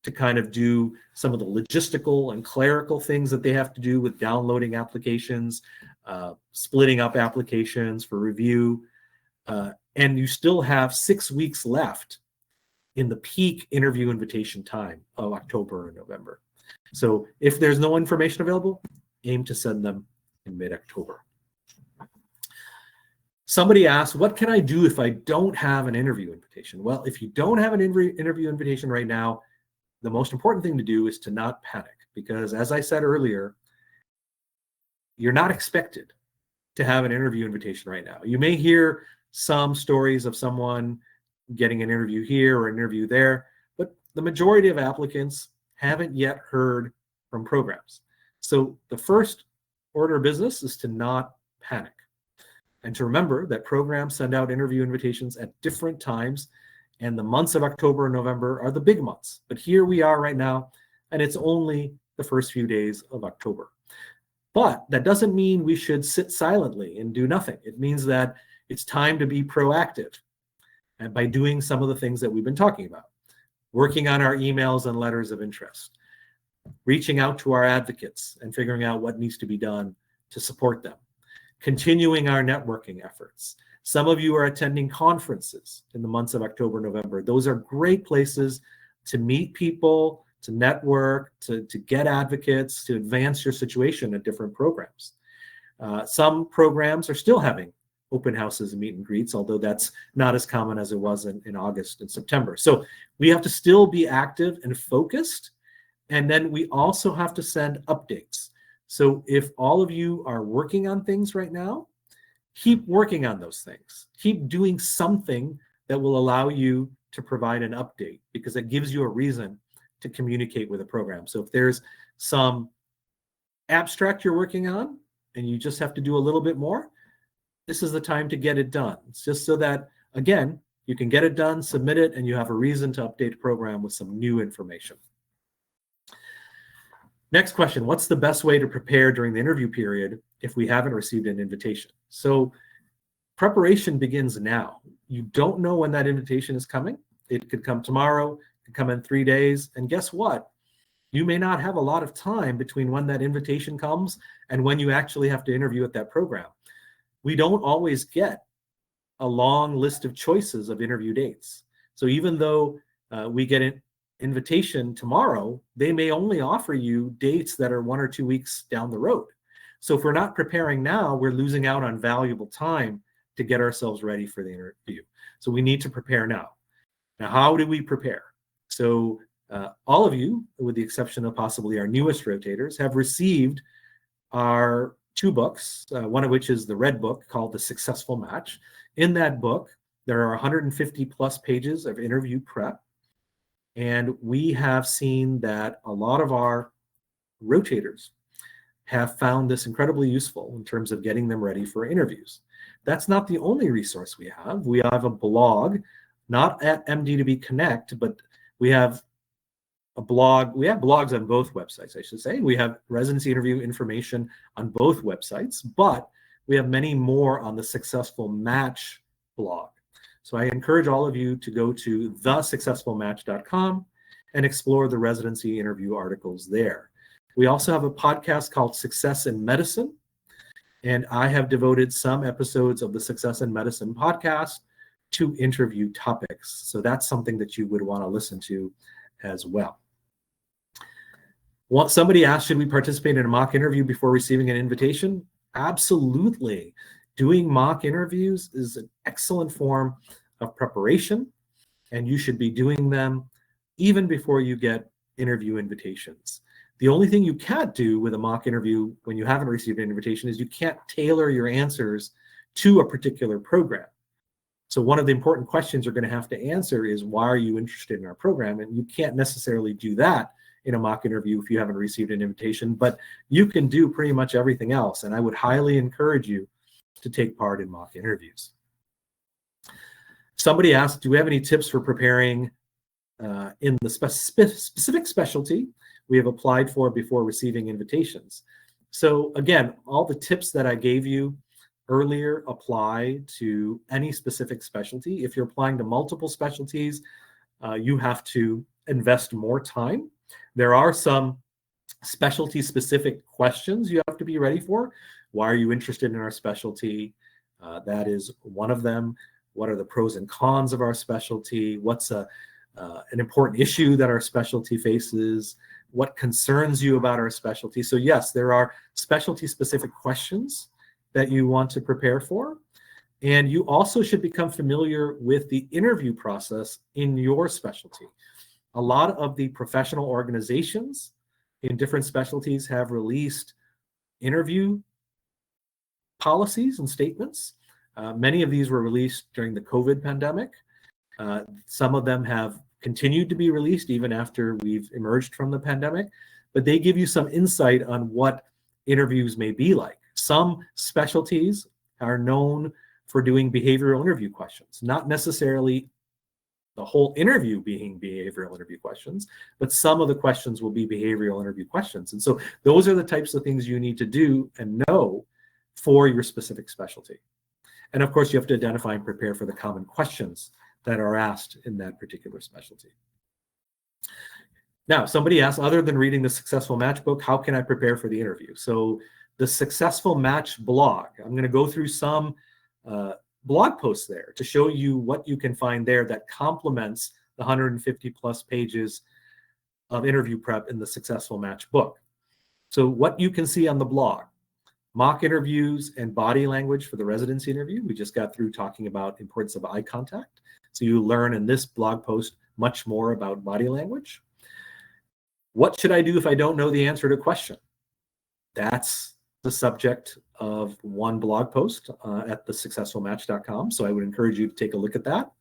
to kind of do some of the logistical and clerical things that they have to do with downloading applications, splitting up applications for review, and you still have 6 weeks left in the peak interview invitation time of October and November. So if there's no information available, aim to send them in mid-October. Somebody asked, what can I do if I don't have an interview invitation? Well, if you don't have an interview invitation right now, the most important thing to do is to not panic, because as I said earlier, you're not expected to have an interview invitation right now. You may hear some stories of someone getting an interview here or an interview there, but the majority of applicants haven't yet heard from programs. So the first order of business is to not panic, and to remember that programs send out interview invitations at different times, and the months of October and November are the big months. But here we are right now, and it's only the first few days of October. But that doesn't mean we should sit silently and do nothing. It means that it's time to be proactive, and by doing some of the things that we've been talking about, working on our emails and letters of interest, reaching out to our advocates and figuring out what needs to be done to support them, continuing our networking efforts, Some of you are attending conferences in the months of October, November. Those are great places to meet people, to network, to get advocates, to advance your situation at different programs. Some programs are still having open houses and meet and greets, although that's not as common as it was in August and September. So we have to still be active and focused. And then we also have to send updates. So if all of you are working on things right now, keep working on those things. Keep doing something that will allow you to provide an update, because it gives you a reason to communicate with a program. So if there's some abstract you're working on and you just have to do a little bit more, this is the time to get it done. It's just so that, again, you can get it done, submit it, and you have a reason to update the program with some new information. Next question, what's the best way to prepare during the interview period if we haven't received an invitation? So preparation begins now. You don't know when that invitation is coming. It could come tomorrow, it could come in 3 days, and guess what? You may not have a lot of time between when that invitation comes and when you actually have to interview at that program. We don't always get a long list of choices of interview dates. So even though we get an invitation tomorrow, they may only offer you dates that are 1 or 2 weeks down the road. So if we're not preparing now, we're losing out on valuable time to get ourselves ready for the interview. So we need to prepare now. Now, how do we prepare? So all of you, with the exception of possibly our newest rotators, have received our 2 books, one of which is the red book called The Successful Match. In that book, there are 150 plus pages of interview prep. And we have seen that a lot of our rotators have found this incredibly useful in terms of getting them ready for interviews. That's not the only resource we have. We have a blog, not at MD2B Connect, but we have a blog. We have blogs on both websites, I should say. We have residency interview information on both websites, but we have many more on the Successful Match blog. So I encourage all of you to go to thesuccessfulmatch.com and explore the residency interview articles there. We also have a podcast called Success in Medicine, and I have devoted some episodes of the Success in Medicine podcast to interview topics. So that's something that you would want to listen to as well. Somebody asked, should we participate in a mock interview before receiving an invitation? Absolutely. Doing mock interviews is an excellent form of preparation, and you should be doing them even before you get interview invitations. The only thing you can't do with a mock interview when you haven't received an invitation is you can't tailor your answers to a particular program. So one of the important questions you're going to have to answer is, why are you interested in our program? And you can't necessarily do that in a mock interview if you haven't received an invitation, but you can do pretty much everything else. And I would highly encourage you to take part in mock interviews. Somebody asked, do we have any tips for preparing in the specific specialty we have applied for before receiving invitations? So again, all the tips that I gave you earlier apply to any specific specialty. If you're applying to multiple specialties, you have to invest more time. There are some specialty-specific questions you have to be ready for. Why are you interested in our specialty? That is one of them. What are the pros and cons of our specialty? What's an important issue that our specialty faces? What concerns you about our specialty? So yes, there are specialty-specific questions that you want to prepare for. And you also should become familiar with the interview process in your specialty. A lot of the professional organizations in different specialties have released interview policies and statements. Many of these were released during the COVID pandemic. Some of them have continued to be released even after we've emerged from the pandemic, but they give you some insight on what interviews may be like. Some specialties are known for doing behavioral interview questions, not necessarily the whole interview being behavioral interview questions, but some of the questions will be behavioral interview questions. And so those are the types of things you need to do and know for your specific specialty. And of course, you have to identify and prepare for the common questions that are asked in that particular specialty. Now, somebody asked, other than reading the Successful Match book, how can I prepare for the interview? So the Successful Match blog, I'm going to go through some blog posts there to show you what you can find there that complements the 150 plus pages of interview prep in the Successful Match book. So what you can see on the blog: mock interviews and body language for the residency interview. We just got through talking about importance of eye contact. So you learn in this blog post much more about body language. What should I do if I don't know the answer to a question? That's the subject of one blog post at thesuccessfulmatch.com. So I would encourage you to take a look at that.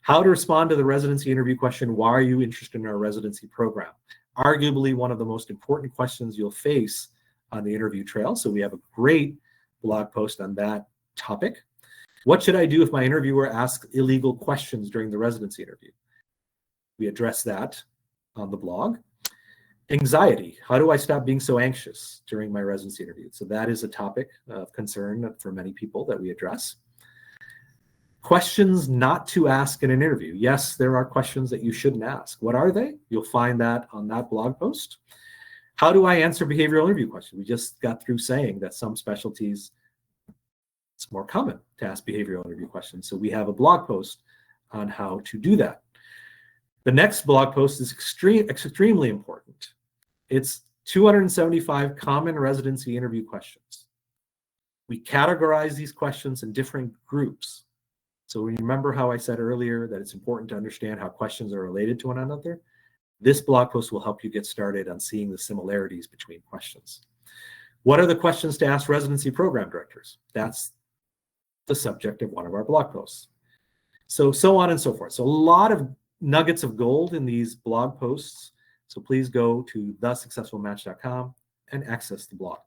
How to respond to the residency interview question: why are you interested in our residency program? Arguably one of the most important questions you'll face on the interview trail. So we have a great blog post on that topic. What should I do if my interviewer asks illegal questions during the residency interview? We address that on the blog. Anxiety: how do I stop being so anxious during my residency interview? So that is a topic of concern for many people that we address. Questions not to ask in an interview. Yes, there are questions that you shouldn't ask. What are they? You'll find that on that blog post. How do I answer behavioral interview questions? We just got through saying that some specialties, it's more common to ask behavioral interview questions. So we have a blog post on how to do that. The next blog post is extremely important. It's 275 common residency interview questions. We categorize these questions in different groups. So remember how I said earlier that it's important to understand how questions are related to one another? This blog post will help you get started on seeing the similarities between questions. What are the questions to ask residency program directors? That's the subject of one of our blog posts. So on and so forth. So a lot of nuggets of gold in these blog posts. So please go to thesuccessfulmatch.com and access the blog.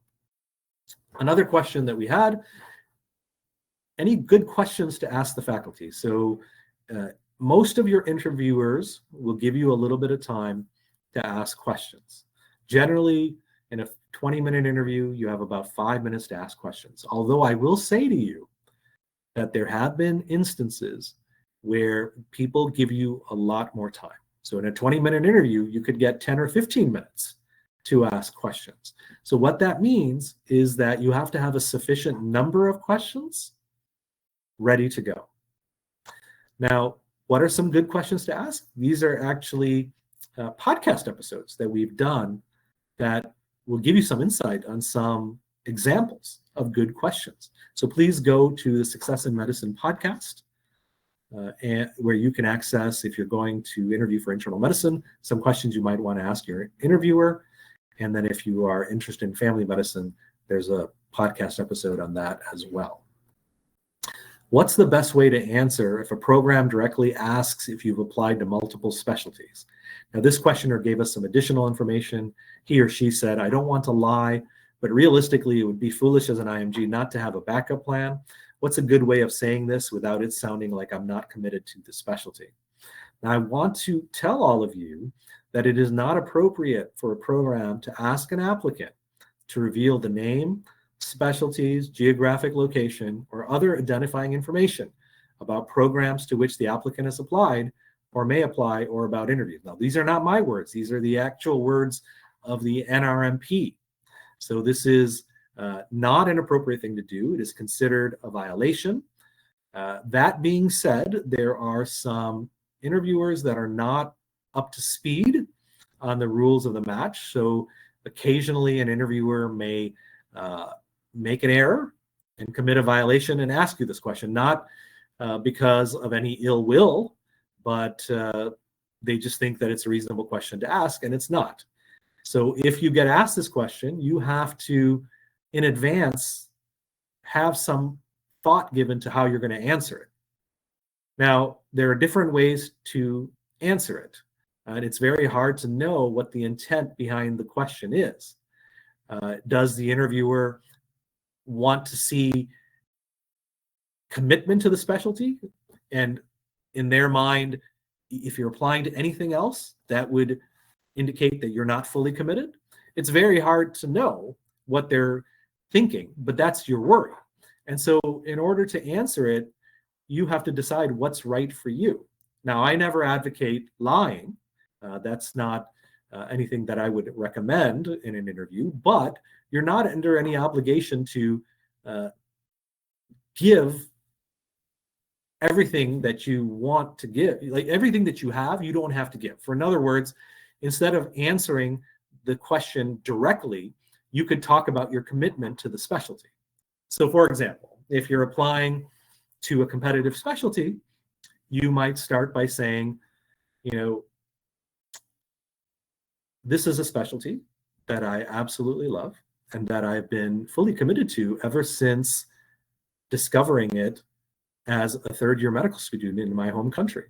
Another question that we had: any good questions to ask the faculty? So most of your interviewers will give you a little bit of time to ask questions. Generally, in a 20-minute interview, you have about 5 minutes to ask questions. Although I will say to you that there have been instances where people give you a lot more time. So in a 20-minute interview, you could get 10 or 15 minutes to ask questions. So what that means is that you have to have a sufficient number of questions ready to go. Now, what are some good questions to ask? These are actually podcast episodes that we've done that will give you some insight on some examples of good questions. So please go to the Success in Medicine podcast, and where you can access, if you're going to interview for internal medicine, some questions you might want to ask your interviewer. And then if you are interested in family medicine, there's a podcast episode on that as well. What's the best way to answer if a program directly asks if you've applied to multiple specialties? Now, this questioner gave us some additional information. He or she said, I don't want to lie, but realistically, it would be foolish as an IMG not to have a backup plan. What's a good way of saying this without it sounding like I'm not committed to the specialty? Now, I want to tell all of you that it is not appropriate for a program to ask an applicant to reveal the name, specialties, geographic location, or other identifying information about programs to which the applicant has applied or may apply, or about interviews. Now, these are not my words. These are the actual words of the NRMP. So this is not an appropriate thing to do. It is considered a violation. That being said, there are some interviewers that are not up to speed on the rules of the match. So occasionally an interviewer may make an error and commit a violation and ask you this question, not because of any ill will, but they just think that it's a reasonable question to ask, and it's not. So if you get asked this question, you have to, in advance, have some thought given to how you're going to answer it. Now, there are different ways to answer it, and it's very hard to know what the intent behind the question is. Does the interviewer want to see commitment to the specialty? And in their mind, if you're applying to anything else, that would indicate that you're not fully committed. It's very hard to know what they're thinking, but that's your worry. And so in order to answer it, you have to decide what's right for you. Now, I never advocate lying. That's not anything that I would recommend in an interview, but you're not under any obligation to give everything that you want to give, like everything that you have, you don't have to give. For in other words, instead of answering the question directly, you could talk about your commitment to the specialty. So for example, if you're applying to a competitive specialty, you might start by saying, this is a specialty that I absolutely love and that I've been fully committed to ever since discovering it as a third-year medical student in my home country.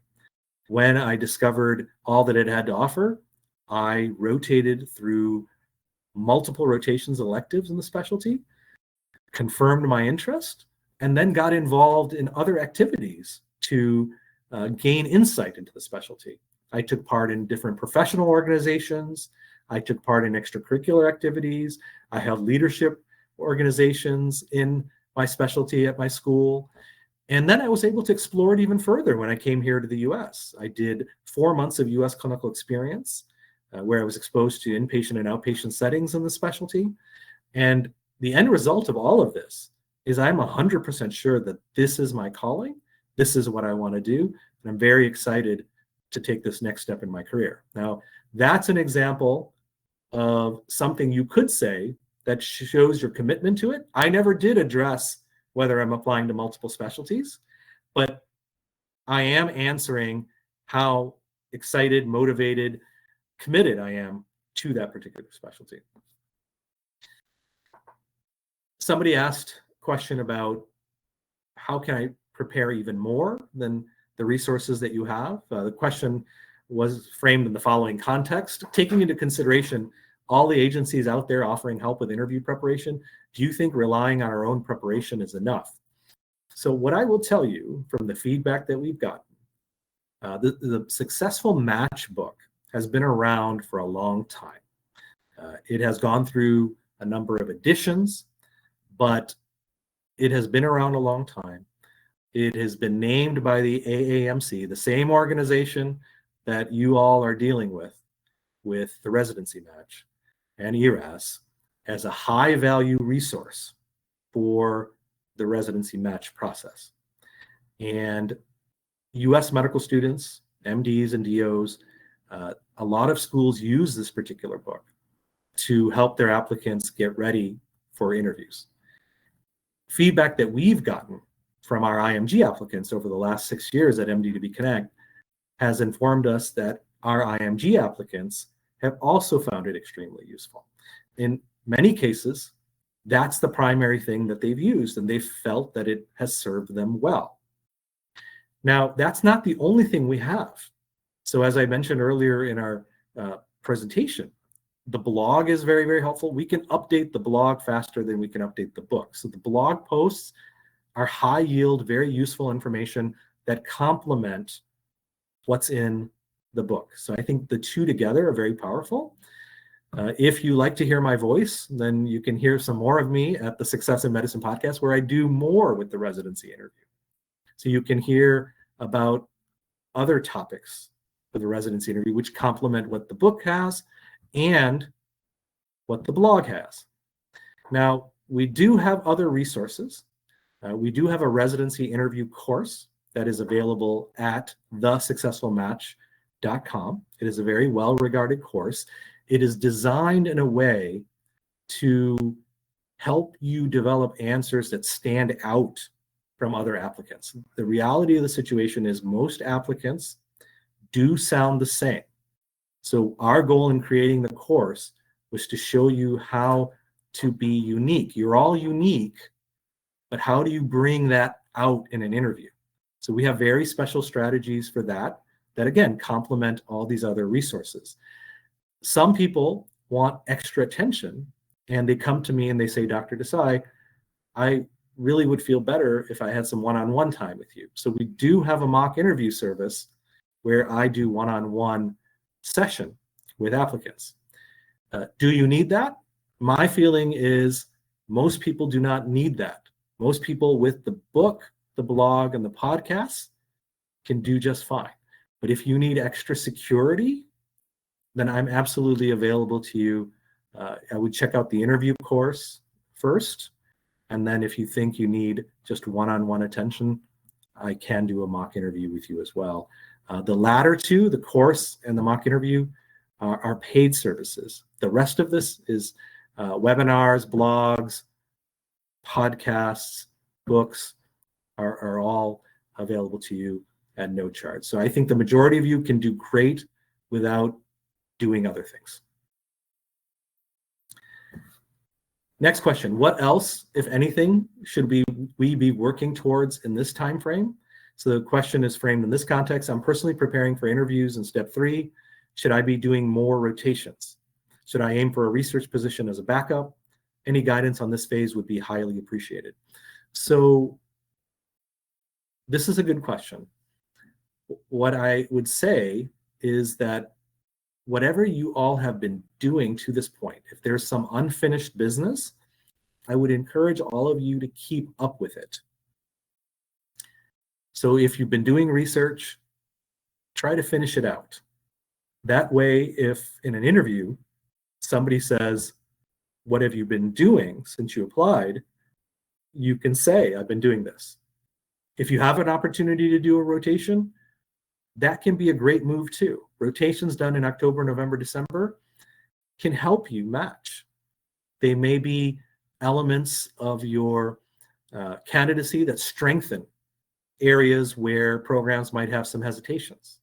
When I discovered all that it had to offer, I rotated through multiple rotations electives in the specialty, confirmed my interest, and then got involved in other activities to gain insight into the specialty. I took part in different professional organizations. I took part in extracurricular activities. I held leadership organizations in my specialty at my school. And then I was able to explore it even further when I came here to the US. I did 4 months of US clinical experience where I was exposed to inpatient and outpatient settings in the specialty. And the end result of all of this is I'm 100% sure that this is my calling. This is what I want to do. And I'm very excited to take this next step in my career. Now, that's an example of something you could say that shows your commitment to it. I never did address whether I'm applying to multiple specialties, but I am answering how excited, motivated, committed I am to that particular specialty. Somebody asked a question about how can I prepare even more than the resources that you have. The question was framed in the following context: taking into consideration all the agencies out there offering help with interview preparation, do you think relying on our own preparation is enough? So what I will tell you from the feedback that we've gotten, the Successful Match book has been around for a long time. It has gone through a number of editions, but it has been around a long time. It has been named by the AAMC, the same organization that you all are dealing with the Residency Match and ERAS, as a high-value resource for the Residency Match process. And US medical students, MDs and DOs, a lot of schools use this particular book to help their applicants get ready for interviews. Feedback that we've gotten from our IMG applicants over the last 6 years at MD2B Connect has informed us that our IMG applicants have also found it extremely useful. In many cases, that's the primary thing that they've used, and they've felt that it has served them well. Now, that's not the only thing we have. So as I mentioned earlier in our presentation, the blog is very, very helpful. We can update the blog faster than we can update the book. So the blog posts are high yield, very useful information that complement what's in the book. So I think the two together are very powerful. If you like to hear my voice, then you can hear some more of me at the Success in Medicine podcast, where I do more with the residency interview. So you can hear about other topics for the residency interview, which complement what the book has and what the blog has. Now, we do have other resources. We do have a residency interview course that is available at thesuccessfulmatch.com. It is a very well-regarded course. It is designed in a way to help you develop answers that stand out from other applicants. The reality of the situation is most applicants do sound the same. So our goal in creating the course was to show you how to be unique. You're all unique, but how do you bring that out in an interview? So we have very special strategies for that again, complement all these other resources. Some people want extra attention and they come to me and they say, Dr. Desai, I really would feel better if I had some one-on-one time with you. So we do have a mock interview service where I do one-on-one session with applicants. Do you need that? My feeling is most people do not need that. Most people with the book, the blog, and the podcast can do just fine. But if you need extra security, then I'm absolutely available to you. I would check out the interview course first. And then if you think you need just one-on-one attention, I can do a mock interview with you as well. The latter two, the course and the mock interview, are paid services. The rest of this is webinars, blogs, podcasts, books are all available to you at no charge. So I think the majority of you can do great without doing other things. Next question, what else, if anything, should we be working towards in this time frame? So the question is framed in this context. I'm personally preparing for interviews in step 3. Should I be doing more rotations? Should I aim for a research position as a backup? Any guidance on this phase would be highly appreciated. So this is a good question. What I would say is that whatever you all have been doing to this point, if there's some unfinished business, I would encourage all of you to keep up with it. So if you've been doing research, try to finish it out. That way, if in an interview, somebody says, what have you been doing since you applied? You can say, I've been doing this. If you have an opportunity to do a rotation, that can be a great move too. Rotations done in October, November, December can help you match. They may be elements of your candidacy that strengthen areas where programs might have some hesitations.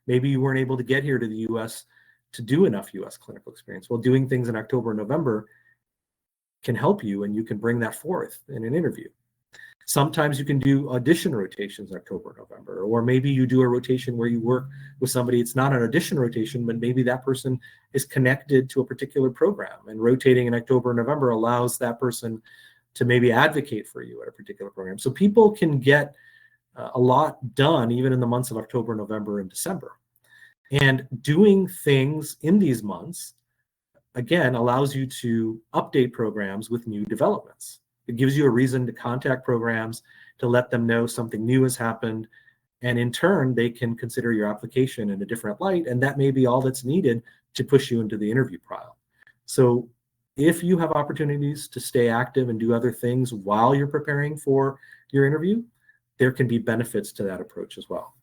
Maybe you weren't able to get here to the US to do enough US clinical experience. Well, doing things in October and November can help you, and you can bring that forth in an interview. Sometimes you can do audition rotations in October, November, or maybe you do a rotation where you work with somebody. It's not an audition rotation, but maybe that person is connected to a particular program, and rotating in October, November allows that person to maybe advocate for you at a particular program. So people can get a lot done even in the months of October, November, and December. And doing things in these months, again, allows you to update programs with new developments. It gives you a reason to contact programs to let them know something new has happened. And in turn, they can consider your application in a different light. And that may be all that's needed to push you into the interview pile. So if you have opportunities to stay active and do other things while you're preparing for your interview, there can be benefits to that approach as well.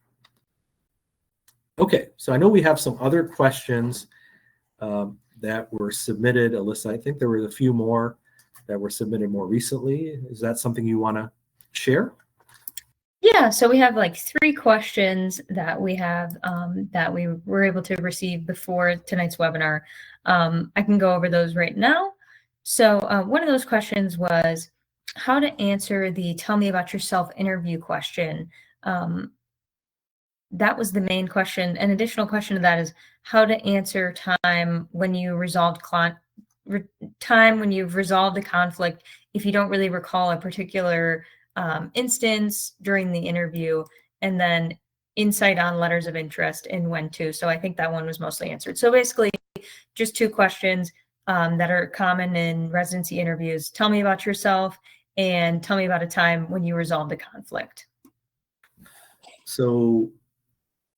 Okay, so I know we have some other questions that were submitted. Alyssa, I think there were a few more that were submitted more recently. Is that something you want to share? Yeah, so we have like 3 questions that we have that we were able to receive before tonight's webinar. I can go over those right now. So one of those questions was how to answer the tell me about yourself interview question. That was the main question. An additional question to that is how to answer time when you resolved you've resolved a conflict if you don't really recall a particular instance during the interview, and then insight on letters of interest and when to. So I think that one was mostly answered. So basically just 2 questions that are common in residency interviews. Tell me about yourself and tell me about a time when you resolved a conflict. So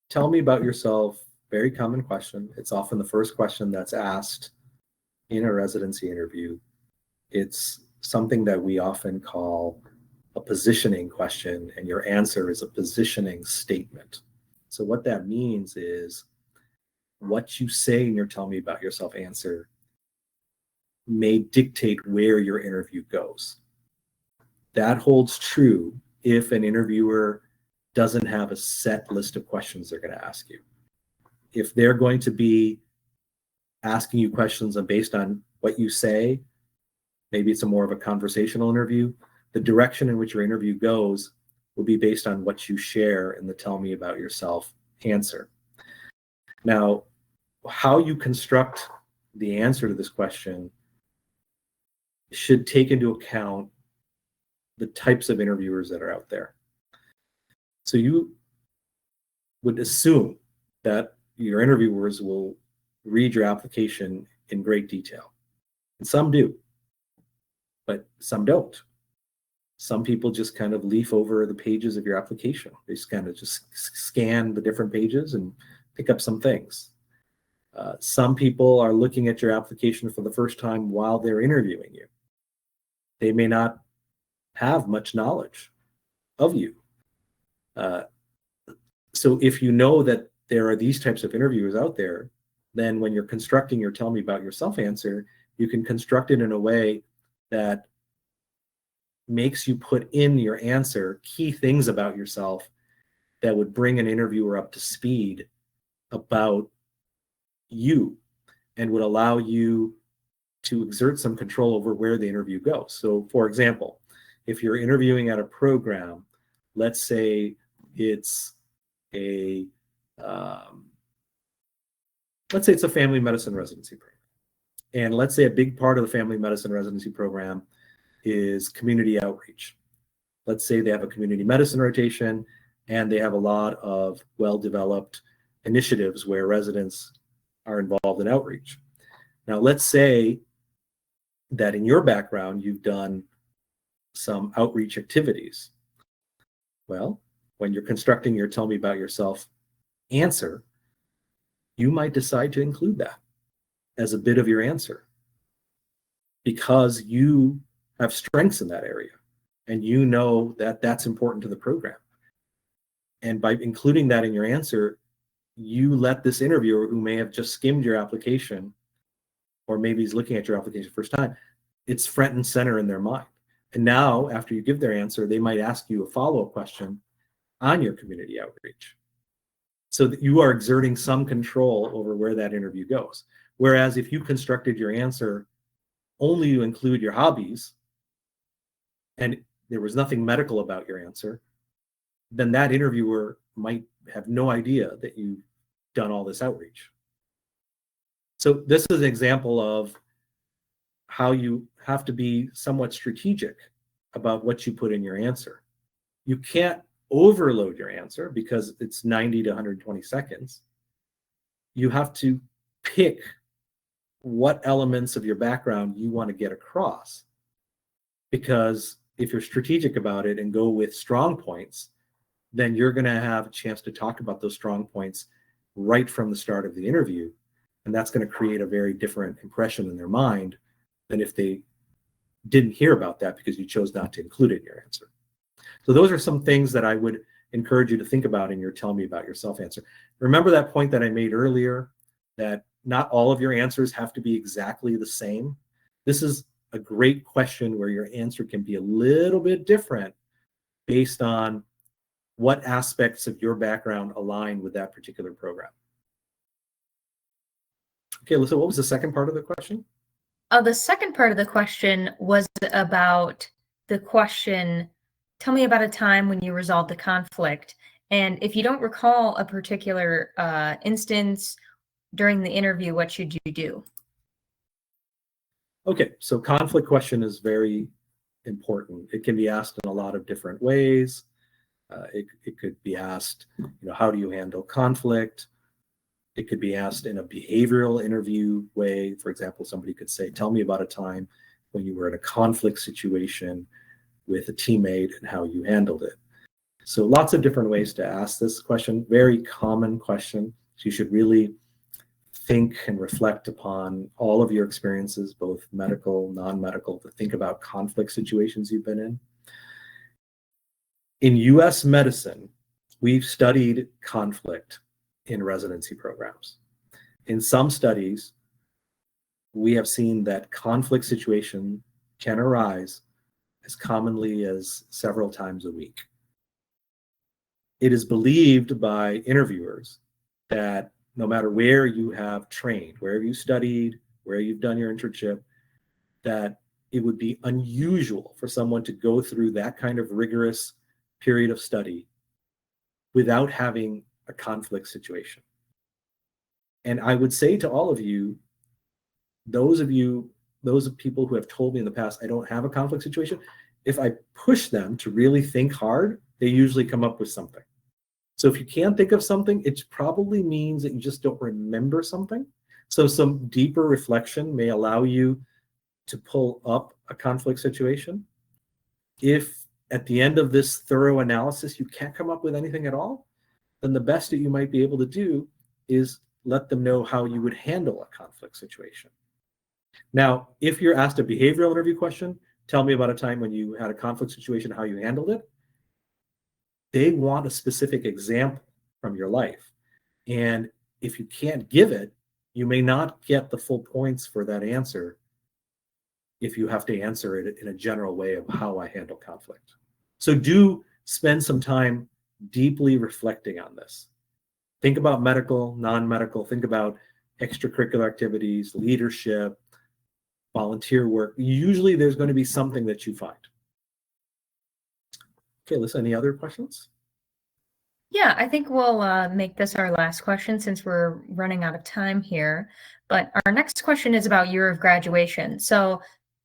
tell me about yourself, very common question. It's often the first question that's asked in a residency interview. It's something that we often call a positioning question, and your answer is a positioning statement. So what that means is what you say in your tell me about yourself answer may dictate where your interview goes. That holds true if an interviewer doesn't have a set list of questions they're going to ask you. If they're going to be asking you questions based on what you say, maybe it's more of a conversational interview, the direction in which your interview goes will be based on what you share in the tell me about yourself answer. Now, how you construct the answer to this question should take into account the types of interviewers that are out there. So you would assume that your interviewers will read your application in great detail. And some do, but some don't. Some people just kind of leaf over the pages of your application. They just kind of just scan the different pages and pick up some things. Some people are looking at your application for the first time while they're interviewing you. They may not have much knowledge of you. So if you know that there are these types of interviewers out there, then when you're constructing your tell me about yourself answer, you can construct it in a way that makes you put in your answer key things about yourself that would bring an interviewer up to speed about you and would allow you to exert some control over where the interview goes. So for example, if you're interviewing at a program, let's say it's a family medicine residency program. And let's say a big part of the family medicine residency program is community outreach. Let's say they have a community medicine rotation and they have a lot of well-developed initiatives where residents are involved in outreach. Now, let's say that in your background, you've done some outreach activities. Well, when you're constructing your tell me about yourself answer, you might decide to include that as a bit of your answer because you have strengths in that area and you know that that's important to the program. And by including that in your answer, you let this interviewer who may have just skimmed your application or maybe he's looking at your application first time, it's front and center in their mind. And now after you give their answer, they might ask you a follow-up question on your community outreach so that you are exerting some control over where that interview goes. Whereas if you constructed your answer only to include your hobbies and there was nothing medical about your answer, then that interviewer might have no idea that you've done all this outreach. So this is an example of how you have to be somewhat strategic about what you put in your answer. You can't overload your answer because it's 90 to 120 seconds. You have to pick what elements of your background you want to get across. Because if you're strategic about it and go with strong points, then you're going to have a chance to talk about those strong points right from the start of the interview. And that's going to create a very different impression in their mind than if they didn't hear about that because you chose not to include it in your answer. So those are some things that I would encourage you to think about in your tell me about yourself answer. Remember that point that I made earlier, that not all of your answers have to be exactly the same. This is a great question where your answer can be a little bit different based on what aspects of your background align with that particular program. Okay, Alyssa, what was the second part of the question? The second part of the question was about the question, tell me about a time when you resolved a conflict. And if you don't recall a particular instance during the interview, what should you do? Okay, so conflict question is very important. It can be asked in a lot of different ways. It could be asked, how do you handle conflict? It could be asked in a behavioral interview way. For example, somebody could say, tell me about a time when you were in a conflict situation with a teammate and how you handled it. So lots of different ways to ask this question. Very common question. So you should really think and reflect upon all of your experiences, both medical, non-medical, to think about conflict situations you've been in. In US medicine, we've studied conflict in residency programs. In some studies, we have seen that conflict situation can arise as commonly as several times a week. It is believed by interviewers that no matter where you have trained, where you studied, where you've done your internship, that it would be unusual for someone to go through that kind of rigorous period of study without having a conflict situation. And I would say to all of you, those people who have told me in the past, I don't have a conflict situation, if I push them to really think hard, they usually come up with something. So if you can't think of something, it probably means that you just don't remember something. So some deeper reflection may allow you to pull up a conflict situation. If at the end of this thorough analysis, you can't come up with anything at all, then the best that you might be able to do is let them know how you would handle a conflict situation. Now, if you're asked a behavioral interview question, tell me about a time when you had a conflict situation, how you handled it. they want a specific example from your life. And if you can't give it, you may not get the full points for that answer if you have to answer it in a general way of how I handle conflict. So do spend some time deeply reflecting on this. Think about medical, non-medical, think about extracurricular activities, leadership, volunteer work. Usually there's going to be something that you find. Okay, Alyssa, any other questions? Yeah, I think we'll make this our last question since we're running out of time here. But our next question is about year of graduation. So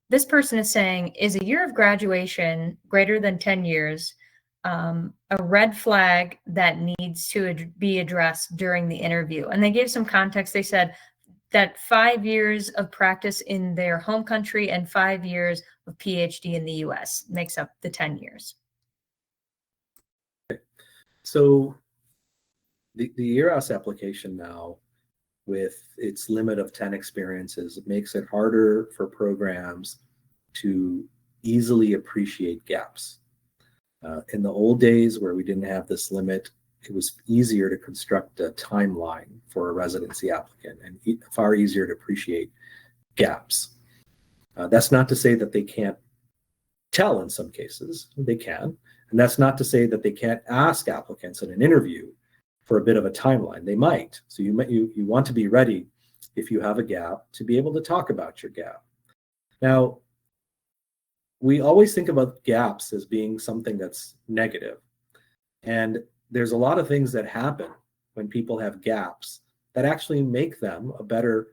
this person is saying, is a year of graduation greater than 10 years a red flag that needs to be addressed during the interview? And they gave some context. They said that 5 years of practice in their home country and 5 years of PhD in the US makes up the 10 years. So the ERAS application now, with its limit of 10 experiences, it makes it harder for programs to easily appreciate gaps. In the old days where we didn't have this limit, it was easier to construct a timeline for a residency applicant and far easier to appreciate gaps. That's not to say that they can't tell in some cases, they can. And that's not to say that they can't ask applicants in an interview for a bit of a timeline. They might. So you want to be ready if you have a gap to be able to talk about your gap. Now, we always think about gaps as being something that's negative. And there's a lot of things that happen when people have gaps that actually make them a better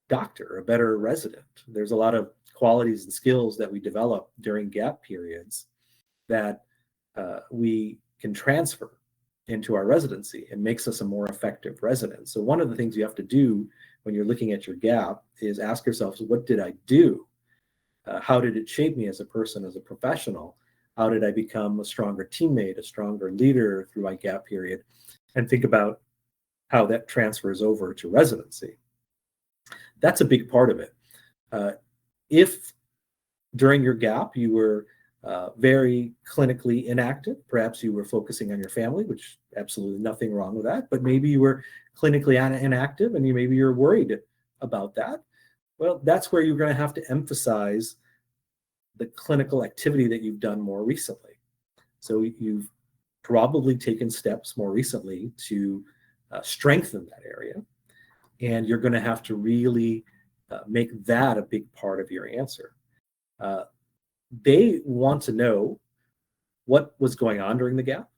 doctor, a better resident. There's a lot of qualities and skills that we develop during gap periods that we can transfer into our residency and makes us a more effective resident. So one of the things you have to do when you're looking at your gap is ask yourself, what did I do? How did it shape me as a person, as a professional? How did I become a stronger teammate, a stronger leader through my gap period? And think about how that transfers over to residency. That's a big part of it. If during your gap you were very clinically inactive, perhaps you were focusing on your family, which absolutely nothing wrong with that, but maybe you were clinically inactive and maybe you're worried about that. Well, that's where you're going to have to emphasize the clinical activity that you've done more recently. So you've probably taken steps more recently to strengthen that area. And you're going to have to really make that a big part of your answer. They want to know what was going on during the gap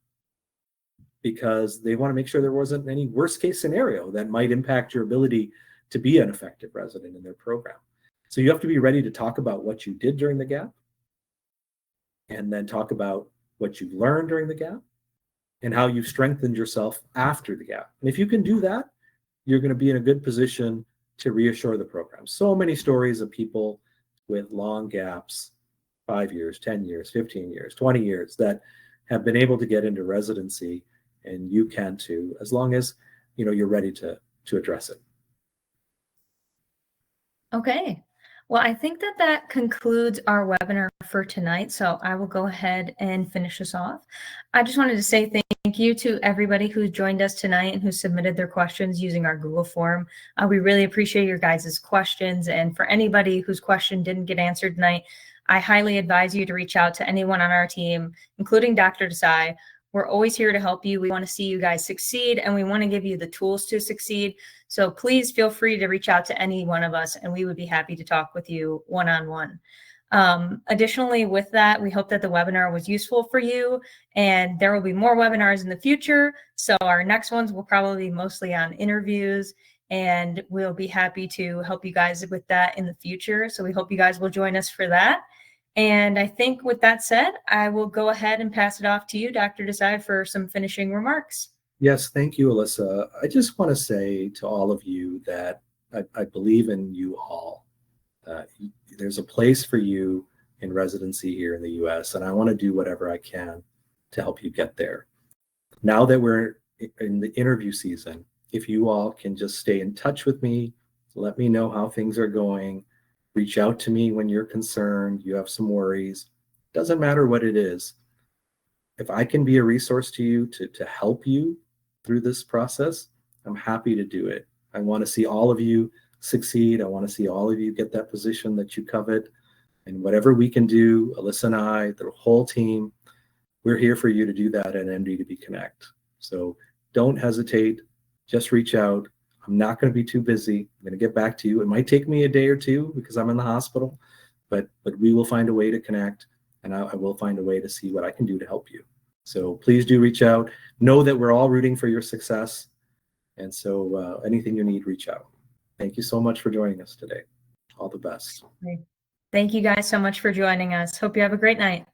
because they want to make sure there wasn't any worst case scenario that might impact your ability to be an effective resident in their program. So you have to be ready to talk about what you did during the gap and then talk about what you've learned during the gap and how you've strengthened yourself after the gap. And if you can do that, you're going to be in a good position to reassure the program. So many stories of people with long gaps, 5 years, 10 years, 15 years, 20 years, that have been able to get into residency, and you can too, as long as you're ready to address it. Okay. Well, I think that concludes our webinar for tonight. So I will go ahead and finish us off. I just wanted to say thank you to everybody who joined us tonight and who submitted their questions using our Google form. We really appreciate your guys' questions. And for anybody whose question didn't get answered tonight, I highly advise you to reach out to anyone on our team, including Dr. Desai. We're always here to help you. We want to see you guys succeed, and we want to give you the tools to succeed. So please feel free to reach out to any one of us, and we would be happy to talk with you one-on-one. Additionally, with that, we hope that the webinar was useful for you, and there will be more webinars in the future. So our next ones will probably be mostly on interviews, and we'll be happy to help you guys with that in the future. So we hope you guys will join us for that. And I think with that said, I will go ahead and pass it off to you, Dr. Desai, for some finishing remarks. Yes, thank you, Alyssa. I just want to say to all of you that I believe in you all. There's a place for you in residency here in the US, and I want to do whatever I can to help you get there. Now that we're in the interview season, if you all can just stay in touch with me, let me know how things are going, reach out to me when you're concerned, you have some worries, doesn't matter what it is. if I can be a resource to you to help you through this process, I'm happy to do it. I want to see all of you succeed. I want to see all of you get that position that you covet. And whatever we can do, Alyssa and I, the whole team, we're here for you to do that at MD2B Connect. So don't hesitate. Just reach out. I'm not going to be too busy. I'm going to get back to you. It might take me a day or two because I'm in the hospital, but we will find a way to connect, and I will find a way to see what I can do to help you. So please do reach out. Know that we're all rooting for your success. And so anything you need, reach out. Thank you so much for joining us today. All the best. Thank you guys so much for joining us. Hope you have a great night.